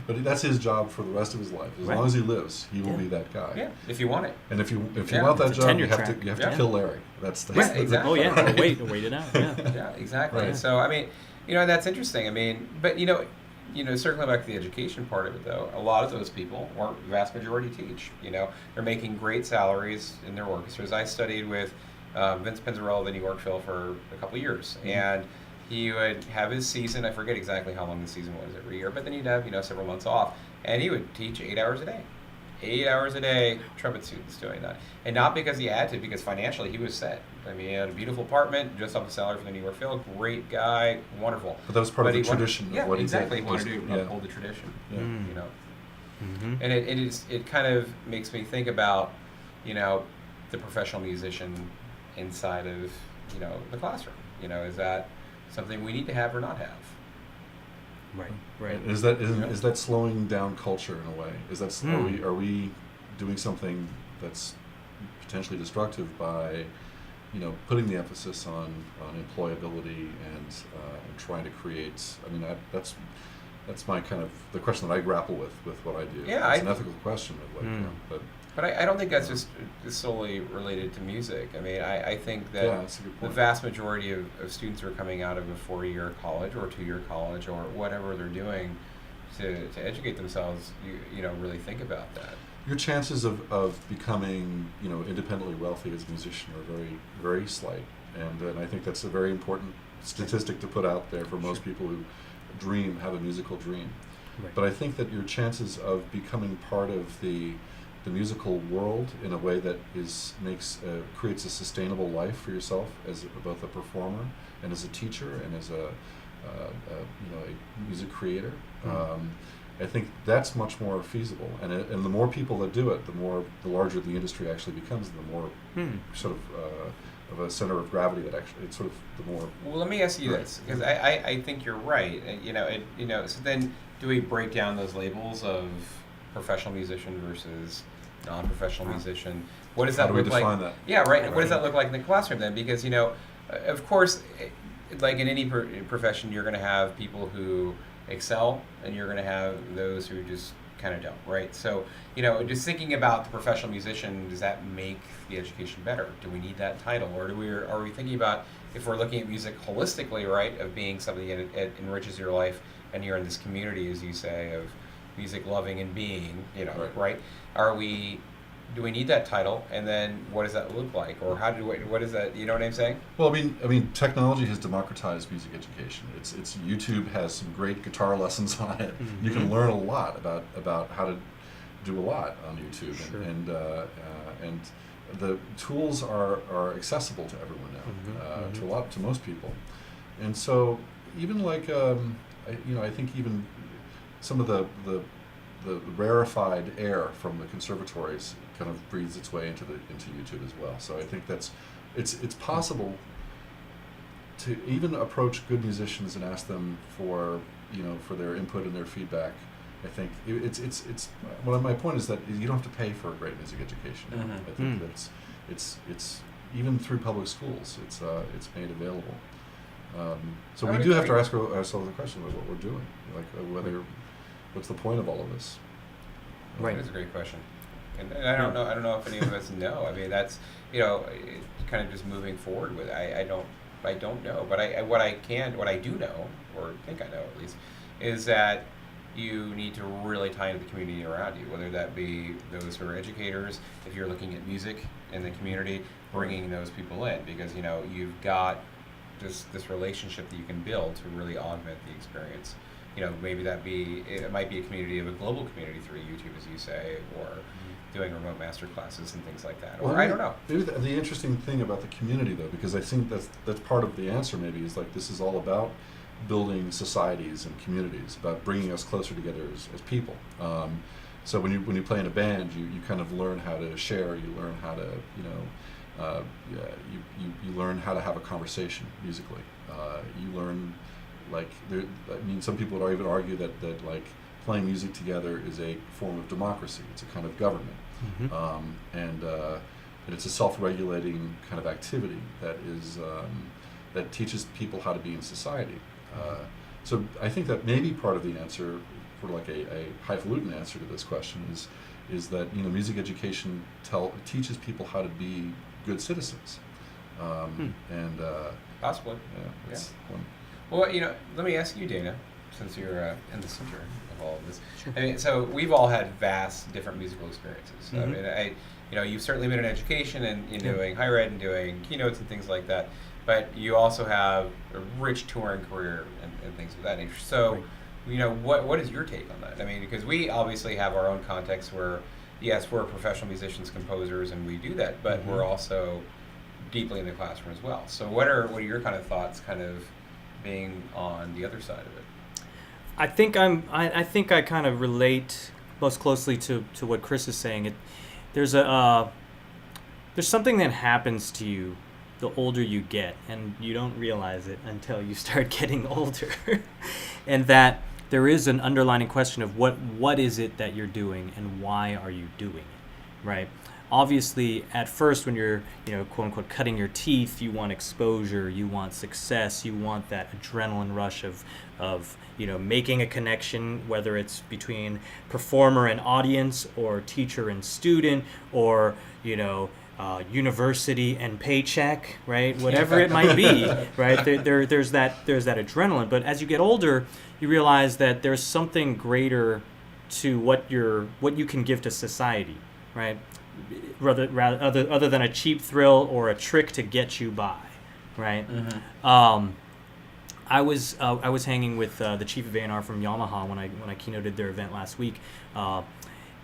but that's his job for the rest of his life. As Right. long as he lives, he will Yeah. be that guy. Yeah, if you want it. And if you Yeah. want that It's a job, tenure you have track. to Yeah. kill Larry. That's Yeah, exactly. Oh yeah, wait it out. Yeah. Yeah, exactly. Right. So I mean, that's interesting. I mean, but circling back to the education part of it, though, a lot of those people, or the vast majority, teach. They're making great salaries in their orchestras. I studied with Vince Pinzarella of the New York Phil for a couple of years, and he would have his season. I forget exactly how long the season was every year, but then he'd have several months off, and he would teach 8 hours a day. 8 hours a day, trumpet students doing that. And not because he had to, because financially he was set. I mean, he had a beautiful apartment, just off the salary from the New York Phil, great guy, wonderful. But that was part of But the he wanted- tradition of yeah, what he exactly. did. He wanted to Yeah. uphold the tradition. Yeah. Mm. Mm-hmm. And it kind of makes me think about, the professional musician inside of, the classroom. Is that something we need to have or not have? Right. Is that slowing down culture in a way? Are we doing something that's potentially destructive by putting the emphasis on employability and trying to create? I mean, that's my kind of the question that I grapple with what I do. Yeah, it's an ethical question of But I don't think that's just solely related to music. I mean, I think that yeah, that's a good the point. vast majority of students who are coming out of a 4-year college or 2-year college or whatever they're doing to educate themselves, really think about that. Your chances of becoming independently wealthy as a musician are very, very slight, and I think that's a very important statistic to put out there for most people who have a musical dream. Right. But I think that your chances of becoming part of the musical world in a way that creates a sustainable life for yourself as both a performer and as a teacher and as a music creator. I think that's much more feasible, and the more people that do it, the larger the industry actually becomes, and the more sort of a center of gravity that actually it's sort of the more. Well, let me ask you Right. this, because I think you're right. So then do we break down those labels of professional musician versus non-professional musician? What does How that do we look like? define that? Yeah, right. What Right. does that look like in the classroom then? Because of course, like in any profession, you're going to have people who excel, and you're going to have those who just kind of don't, right? So, just thinking about the professional musician, does that make the education better? Do we need that title, or are we thinking about, if we're looking at music holistically, right, of being something that it enriches your life, and you're in this community, as you say, of music loving and being, right? Do we need that title, and then what does that look like, or what is that? You know what I'm saying? Well, I mean, technology has democratized music education. It's YouTube has some great guitar lessons on it. Mm-hmm. You can learn a lot about how to do a lot on YouTube, Sure. and the tools are accessible to everyone now, to most people, and so even like I think even some of the rarefied air from the conservatories kind of breathes its way into YouTube as well. So I think it's possible to even approach good musicians and ask them for their input and their feedback. I think it's one of my point is that you don't have to pay for a great music education. Mhm. I think that it's even through public schools it's made available. So I we would do have to agree. ask ourselves the question of what we're doing, like what's the point of all of this? Right. That is a great question, and I don't know. I don't know if any of us know. I mean, that's kind of just moving forward with it. I don't know, but what I do know, or think I know at least, is that you need to really tie into the community around you, whether that be those who are educators, if you're looking at music in the community, bringing those people in, because you've got this relationship that you can build to really augment the experience maybe it might be a community of a global community through YouTube, as you say, or doing remote master classes and things like that. Or I don't know. Maybe the interesting thing about the community, though, because I think that's part of the answer. Maybe is like this is all about building societies and communities, about bringing us closer together as people. So when you play in a band, you kind of learn how to share. You learn how to you learn how to have a conversation musically. You learn some people would even argue that like playing music together is a form of democracy. It's a kind of government, and it's a self-regulating kind of activity that is that teaches people how to be in society. So I think that maybe part of the answer, for like a highfalutin answer to this question, is that music education teaches people how to be good citizens, and possibly. Yeah. One. Well, let me ask you, Dana, since you're in the center of all of this. Sure. I mean, so we've all had vast, different musical experiences. Mhm. I mean, you've certainly been in education and doing higher ed and doing keynotes and things like that. But you also have a rich touring career and things of that nature. So, Right. what is your take on that? I mean, because we obviously have our own context where, yes, we're professional musicians, composers, and we do that, but we're also deeply in the classroom as well. So, what are your kind of thoughts, kind of being on the other side of it? I think I kind of relate most closely to what Chris is saying. There's something that happens to you the older you get, and you don't realize it until you start getting older, and that there is an underlying question of what is it that you're doing and why are you doing it, right? Obviously, at first, when you're, quote unquote, cutting your teeth, you want exposure, you want success, you want that adrenaline rush of making a connection, whether it's between performer and audience, or teacher and student, or university and paycheck, right? Whatever it might be, right? There's that adrenaline. But as you get older, you realize that there's something greater to what you can give to society, right? Other than a cheap thrill or a trick to get you by, right? Mm-hmm. I was hanging with the chief of A&R from Yamaha when I keynoted their event last week,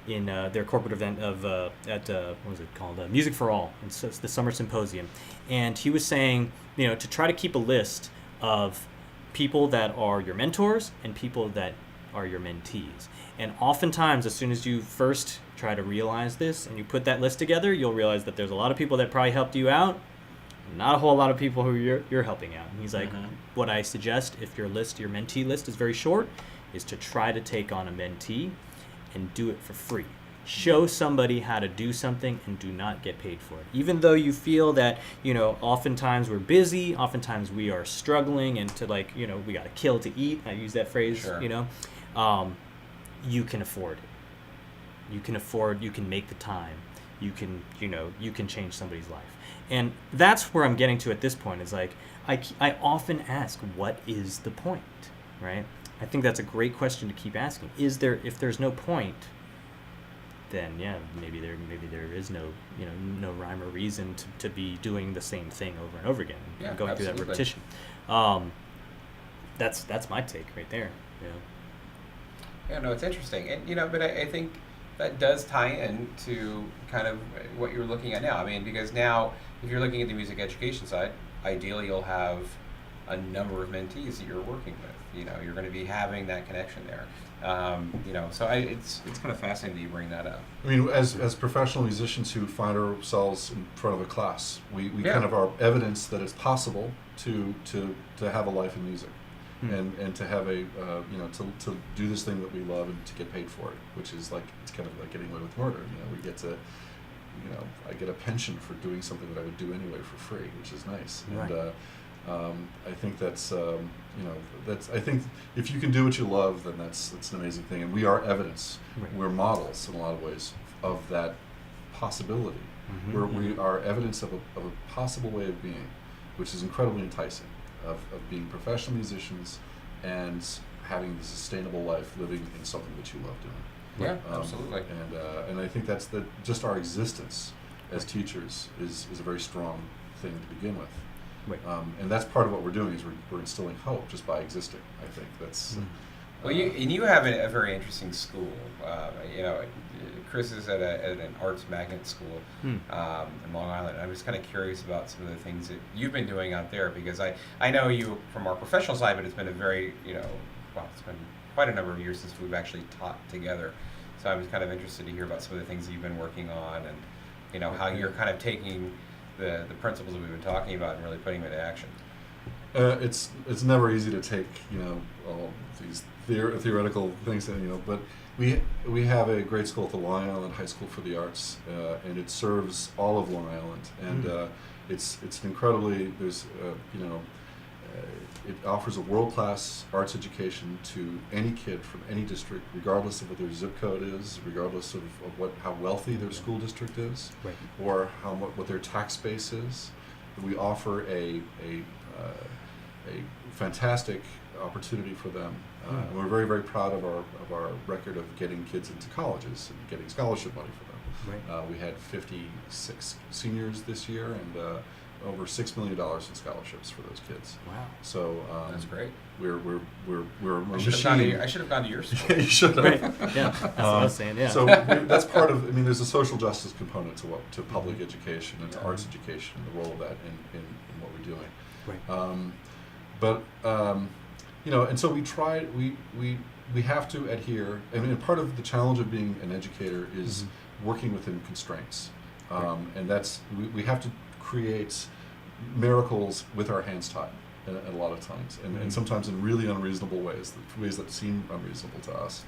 in their corporate event at what was it called? Music for All. It's the summer symposium, and he was saying, to try to keep a list of people that are your mentors and people that are your mentees. And oftentimes, as soon as you first try to realize this and you put that list together, you'll realize that there's a lot of people that probably helped you out, not a whole lot of people who you're helping out. And he's like, what I suggest, if your mentee list is very short, is to try to take on a mentee and do it for free. Show somebody how to do something and do not get paid for it. Even though you feel that, oftentimes we're busy, oftentimes we are struggling, and to we got to kill to eat. I use that phrase, Sure. You can afford it. You can make the time. You can change somebody's life. And that's where I'm getting to at this point, is like, I often ask, what is the point, right? I think that's a great question to keep asking. If there's no point, then maybe there is no no rhyme or reason to be doing the same thing over and over again, and going through that repetition. That's my take right there. Yeah, no, it's interesting, and but I think that does tie into kind of what you're looking at now. I mean, because now, if you're looking at the music education side, ideally you'll have a number of mentees that you're working with. You're going to be having that connection there. So it's kind of fascinating that you bring that up. I mean, as professional musicians who find ourselves in front of a class, we kind of are evidence that it's possible to have a life in music, and to have a to do this thing that we love and to get paid for it, which is it's kind of like getting away with murder. We get to, I get a pension for doing something that I would do anyway for free, which is nice. Right. And I think that's I think if you can do what you love, then that's an amazing thing. And we are evidence. Right. We're models in a lot of ways of that possibility. We are evidence of a possible way of being, which is incredibly enticing, of being professional musicians and having the sustainable life, living in something that you love doing. Yeah, absolutely. And I think that's just our existence as teachers is a very strong thing to begin with. Right. And that's part of what we're doing, is we're instilling hope just by existing. I think that's Well, you have a very interesting school. You know, Chris is at an arts magnet school in Long Island. I'm just kind of curious about some of the things that you've been doing out there, because I know you from our professional side, but it's been a very, well, it's been quite a number of years since we've actually taught together. So I was kind of interested to hear about some of the things that you've been working on, and how you're kind of taking the principles that we've been talking about and really putting them into action. It's never easy to take all these theoretical things, but we have a great school at the Long Island High School for the Arts, and it serves all of Long Island, and it's incredibly it offers a world-class arts education to any kid from any district, regardless of what their zip code is, regardless of how wealthy their school district is, right, or what their tax base is. We offer a fantastic opportunity for them. And we're very, very proud of our record of getting kids into colleges and getting scholarship money for them. right. We had 56 seniors this year, and over $6 million in scholarships for those kids. Wow. So That's great. We're a I should have gone to your school. Yeah, you should have. Right. Yeah, that's what I was saying. Yeah. So that's part of. There's a social justice component to public education and to arts education, and the role of that in what we're doing. Right. And so we try. We have to adhere. Part of the challenge of being an educator is working within constraints, and that's we have to create miracles with our hands tied a lot of times, and sometimes in really unreasonable ways that seem unreasonable to us.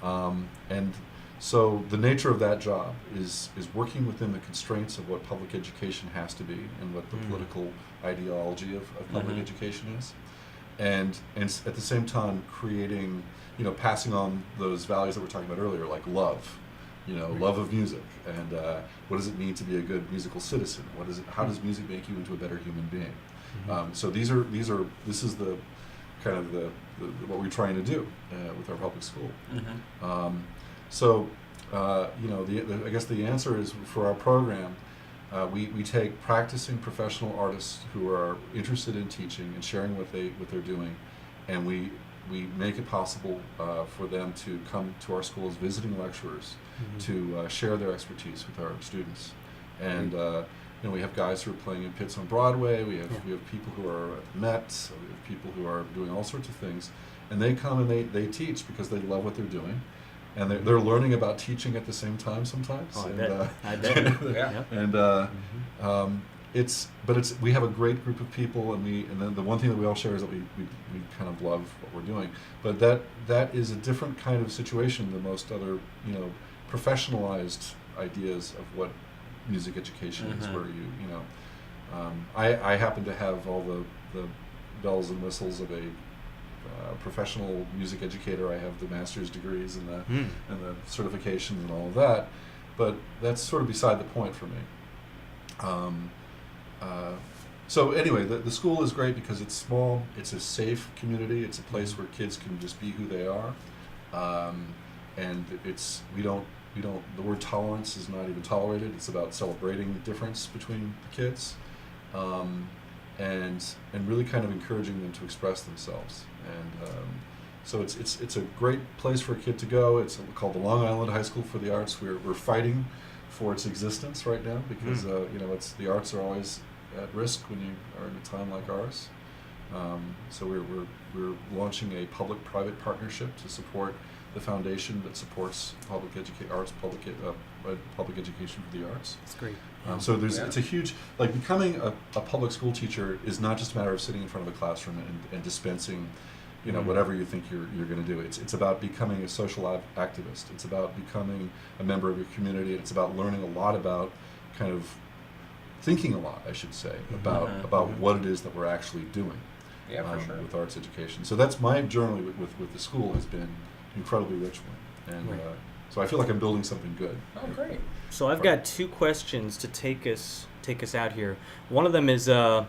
And so the nature of that job is working within the constraints of what public education has to be and what the political ideology of public education is, and at the same time creating, passing on those values that we were talking about earlier, like love. Love of music, and what does it mean to be a good musical citizen? How does music make you into a better human being? So this is the kind of the what we're trying to do with our public school. I guess the answer is, for our program, we take practicing professional artists who are interested in teaching and sharing what they're doing, and we make it possible for them to come to our school as visiting lecturers to share their expertise with our students. And we have guys who are playing in pits on Broadway. We have people who are at Met. We have people who are doing all sorts of things, and they come and they teach because they love what they're doing, and they're learning about teaching at the same time sometimes. Oh, I and, bet. Yeah. And we have a great group of people, and then the one thing that we all share is that we kind of love what we're doing. But that is a different kind of situation than most other professionalized ideas of what music education is, where I happen to have all the bells and whistles of a professional music educator. I have the master's degrees and the certifications and all of that, but that's sort of beside the point for me. So anyway, the school is great because it's small, it's a safe community, it's a place where kids can just be who they are, and the word tolerance is not even tolerated. It's about celebrating difference between the kids, and really kind of encouraging them to express themselves. And so it's a great place for a kid to go. It's called the Long Island High School for the Arts. We're fighting for its existence right now because the arts are always at risk when you are in a time like ours. So we're launching a public-private partnership to support the foundation that supports public education for the arts. That's great. So it's a huge, becoming a public school teacher is not just a matter of sitting in front of a classroom and dispensing, whatever you think you're going to do. It's about becoming a social activist. It's about becoming a member of your community, and it's about learning a lot about kind of thinking a lot, I should say, about what it is that we're actually doing with arts education. So that's my journey with the school has been incredibly rich one, and so I feel like I'm building something good. Oh, great! So I've got two questions to take us out here. One of them is that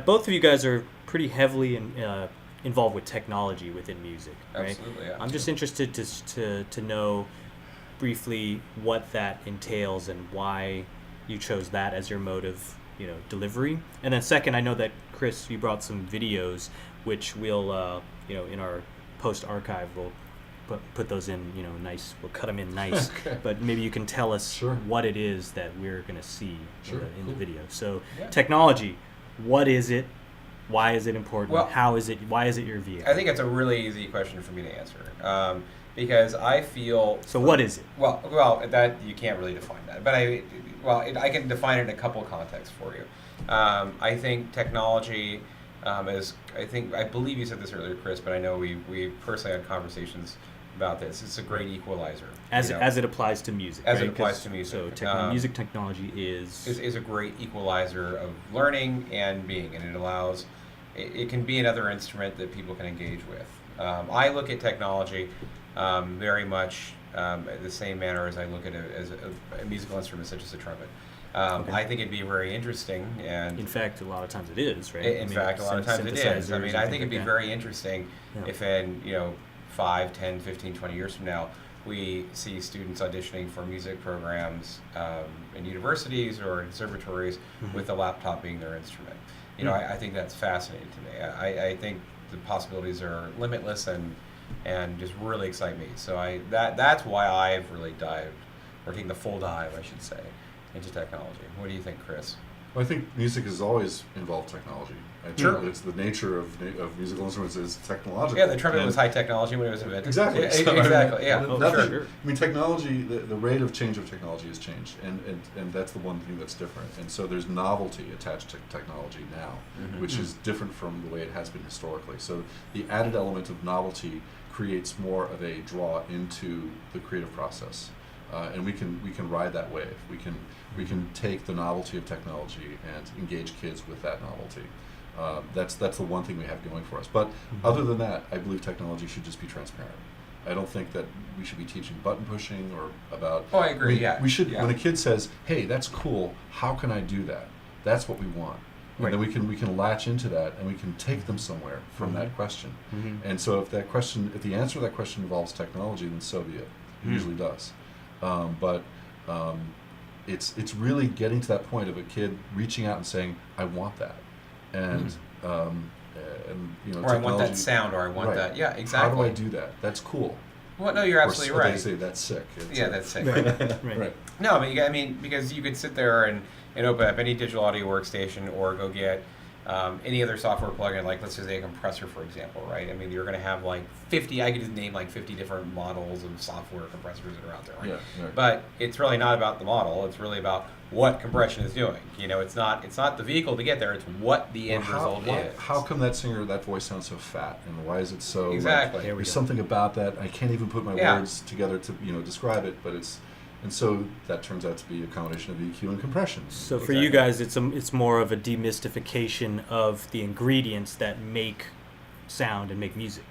both of you guys are pretty heavily involved with technology within music, right? Absolutely. Yeah. I'm just interested to know briefly what that entails and why you chose that as your mode of delivery. And then second, I know that Chris, you brought some videos which we'll in our post archive, we'll put those in, nice. We'll cut them in nice. Okay. But maybe you can tell us Sure. what it is that we're going to see Sure, in the cool. video. So Yeah. technology, what is it? Why is it important? Well, How is it? Why is it your vehicle? I think it's a really easy question for me to answer, because I feel. So what is it? Well, that you can't really define that, but I can define it in a couple of contexts for you. I think technology is. I believe you said this earlier, Chris, but I know we personally had conversations about this. It's a great equalizer. As it applies to music. As it right? applies 'Cause- to music. So music technology is a great equalizer of learning and being, and it allows. It can be another instrument that people can engage with. I look at technology very much the same manner as I look at a musical instrument such as a trumpet. Okay. I think it'd be very interesting, and In fact, a lot of times it is, right? in fact, a lot of times it is. I mean, I think it'd be very very interesting Yeah. if in 5, 10, 15, 20 years from now, we see students auditioning for music programs in universities or conservatories with the laptop being their instrument. I think that's fascinating to me. I think the possibilities are limitless and just really excite me. So that's why I've really dived, or taken the full dive, I should say, into technology. What do you think, Chris? Well, I think music has always involved technology. I think Sure. it's the nature of musical instruments is technological. Yeah, the trumpet And- was high technology when it was invented. Exactly. Yeah, So, I mean, exactly. Yeah. Oh, nothing- sure. I mean, technology, the rate of change of technology has changed, and that's the one thing that's different. And so there's novelty attached to technology now, Mhm. which is different from the way it has been historically. So the added element of novelty creates more of a draw into the creative process, and we can ride that wave. We can take the novelty of technology and engage kids with that novelty. That's the one thing we have going for us. But other than that, I believe technology should just be transparent. I don't think that we should be teaching button pushing or about. Oh, I agree. We should. Yeah. When a kid says, "Hey, that's cool. How can I do that?" That's what we want. Right. And then we can latch into that, and we can take them somewhere from that question. Mhm. And so if the answer to that question involves technology, then so be it. It usually does. But it's really getting to that point of a kid reaching out and saying, "I want that," and Or I want that technology- sound, or I want Right. that. Yeah, exactly. How do I do that? That's cool. Well, no, you're absolutely Or right. they say that's sick. It's Yeah, like- that's sick. Right. Right. No, but I mean, because you could sit there and open up any digital audio workstation, or go get any other software plugin, like let's just say a compressor, for example, right? I mean, you're going to have like 50, I could just name like 50 different models of software compressors that are out there, right? Yeah, right. But it's really not about the model, it's really about what compression is doing. It's not the vehicle to get there, it's what the end result is. How come that voice sounds so fat, and why is it so? like, Exactly. There we there's go. something about that I can't even put my Yeah. words together to describe it, but and so that turns out to be a combination of EQ and compression. So for you guys, it's more of a demystification of the ingredients that make sound and make music.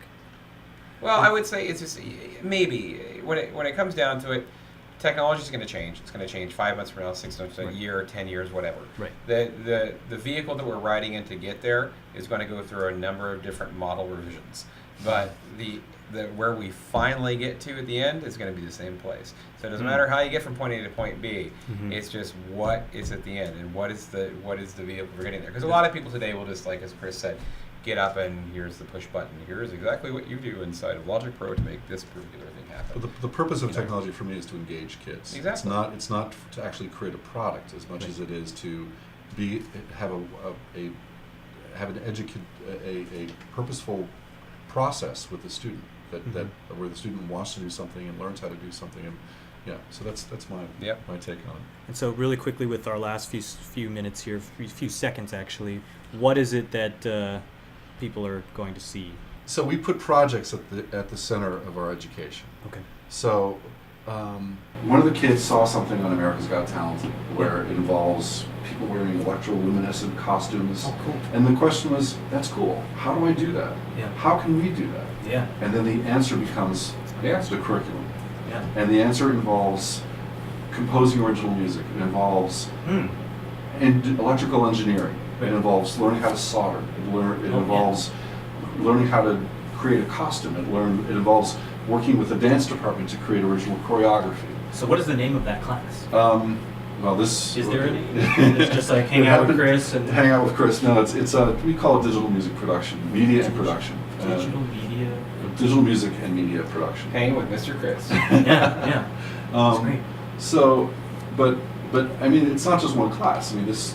Well, I would say it's just maybe when it comes down to it, technology is going to change. It's going to change 5 months from now, 6 months, a Right. year, 10 years, whatever. Right. The vehicle that we're riding in to get there is going to go through a number of different model revisions, but the where we finally get to at the end is going to be the same place. So it doesn't matter how you get from point A to point B. It's just what is at the end, and what is the vehicle for getting there. Because a lot of people today will just, like as Chris said, get up and here's the push button. Here's exactly what you do inside of Logic Pro to make this particular thing happen. But the purpose of technology for me is to engage kids. Exactly. It's not to actually create a product as much as it is to have a purposeful process with the student that where the student wants to do something and learns how to do something, and so that's my my take on it. And so really quickly with our last few minutes here, few seconds actually, what is it that people are going to see? So we put projects at the center of our education. Okay. So one of the kids saw something on America's Got Talent where it involves people wearing electroluminescent costumes. Oh, cool. And the question was, that's cool. How do I do that? Yeah. How can we do that? Yeah. And then the answer becomes Yeah. the curriculum. Yeah. And the answer involves composing original music. It involves electrical engineering. Right. It involves learning how to solder. It involves learning how to create a costume. It involves working with the dance department to create original choreography. So what is the name of that class? Well, this Is there a name? It's just like hang out with Chris and hang out with Chris. No, it's we call it digital music production, media and production. digital media. digital music and media production. Hanging with Mr. Chris. Yeah. That's great. So, but I mean, it's not just one class. I mean, this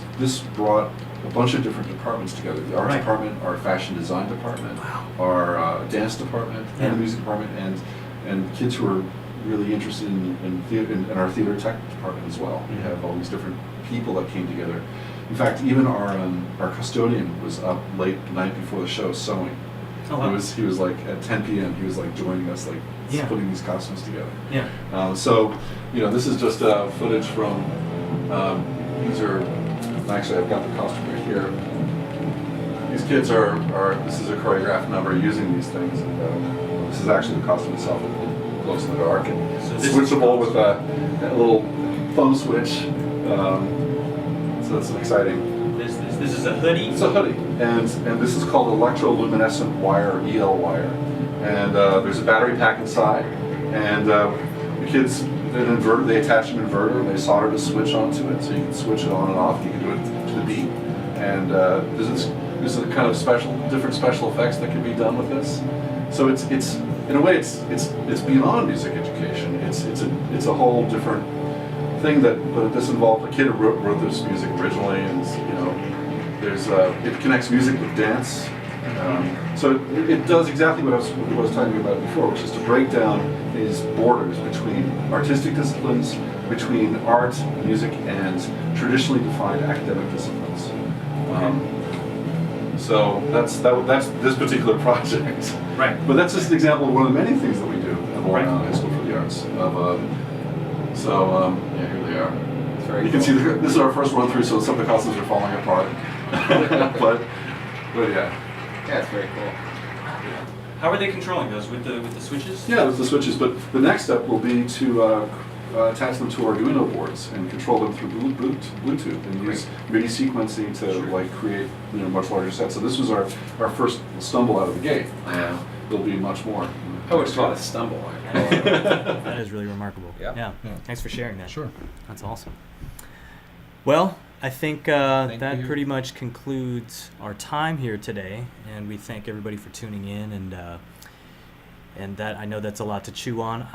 brought a bunch of different departments together. The arts Right. department, our fashion design department, Wow. our dance department, Yeah. and the music department, and kids who are really interested in theater, in our theater tech department as well. We have all these different people that came together. In fact, even our custodian was up late the night before the show sewing. Oh, wow. He was like at 10 p.m. He was like joining us, like Yeah. putting these costumes together. Yeah. So, this is just footage from. These are actually, I've got the costume right here. These kids are this is a choreographed number using these things, and this is actually the costume itself. It glows in the dark and So this switchable with a little thumb switch. So that's exciting. This is a hoodie. It's a hoodie, and this is called electroluminescent wire, EL wire, and there's a battery pack inside, and the kids, an inverter, they attach an inverter, and they soldered a switch onto it, so you can switch it on and off. You can do it to the beat, and there's a kind of different special effects that can be done with this. So it's in a way it's beyond music education. It's a whole different thing that this involved. A kid who wrote this music originally, and there's it connects music with dance. So it does exactly what I was talking about before, which is to break down these borders between artistic disciplines, between art, music, and traditionally defined academic disciplines. So that's this particular project. Right. But that's just an example of one of the many things that we do at Long Right. Island High School for the Arts. Here they are. It's very You can cool. see this is our first run through, so some of the costumes are falling apart. but yeah. Yeah, it's very cool. How are they controlling those with the switches? Yeah, with the switches. But the next step will be to attach them to Arduino boards and control them through Bluetooth and use MIDI sequencing to create much larger sets. So this was our first stumble out of the gate. Yeah. There'll be much more. I would call it a stumble. That is really remarkable. Yeah. Thanks for sharing that. Sure. That's awesome. Well, I think Thank that you. pretty much concludes our time here today, and we thank everybody for tuning in. And that I know that's a lot to chew on.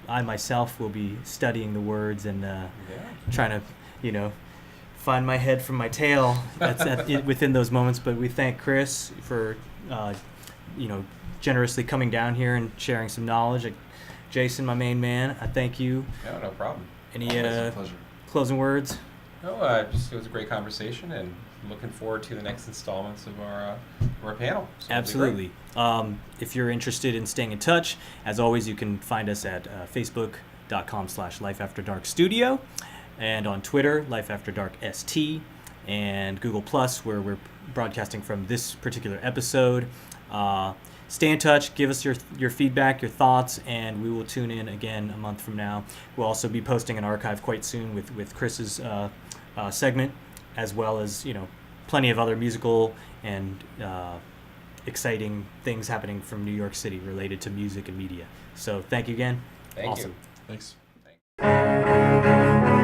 I myself will be studying the words and trying to, find my head from my tail. Within those moments. But we thank Chris for, generously coming down here and sharing some knowledge. Jason, my main man, I thank you. No problem. Any It's a pleasure. closing words? No, it was a great conversation, and looking forward to the next installments of our panel. So it'll be great. Absolutely. If you're interested in staying in touch, as always, you can find us at facebook.com/lifeafterdarkstudio, and on Twitter, lifeafterdarkst, and Google Plus, where we're broadcasting from this particular episode. Stay in touch, give us your feedback, your thoughts, and we will tune in again a month from now. We'll also be posting an archive quite soon with Chris's segment, as well as plenty of other musical and exciting things happening from New York City related to music and media. So thank you again. Thank Awesome. you. Thanks. Thank you.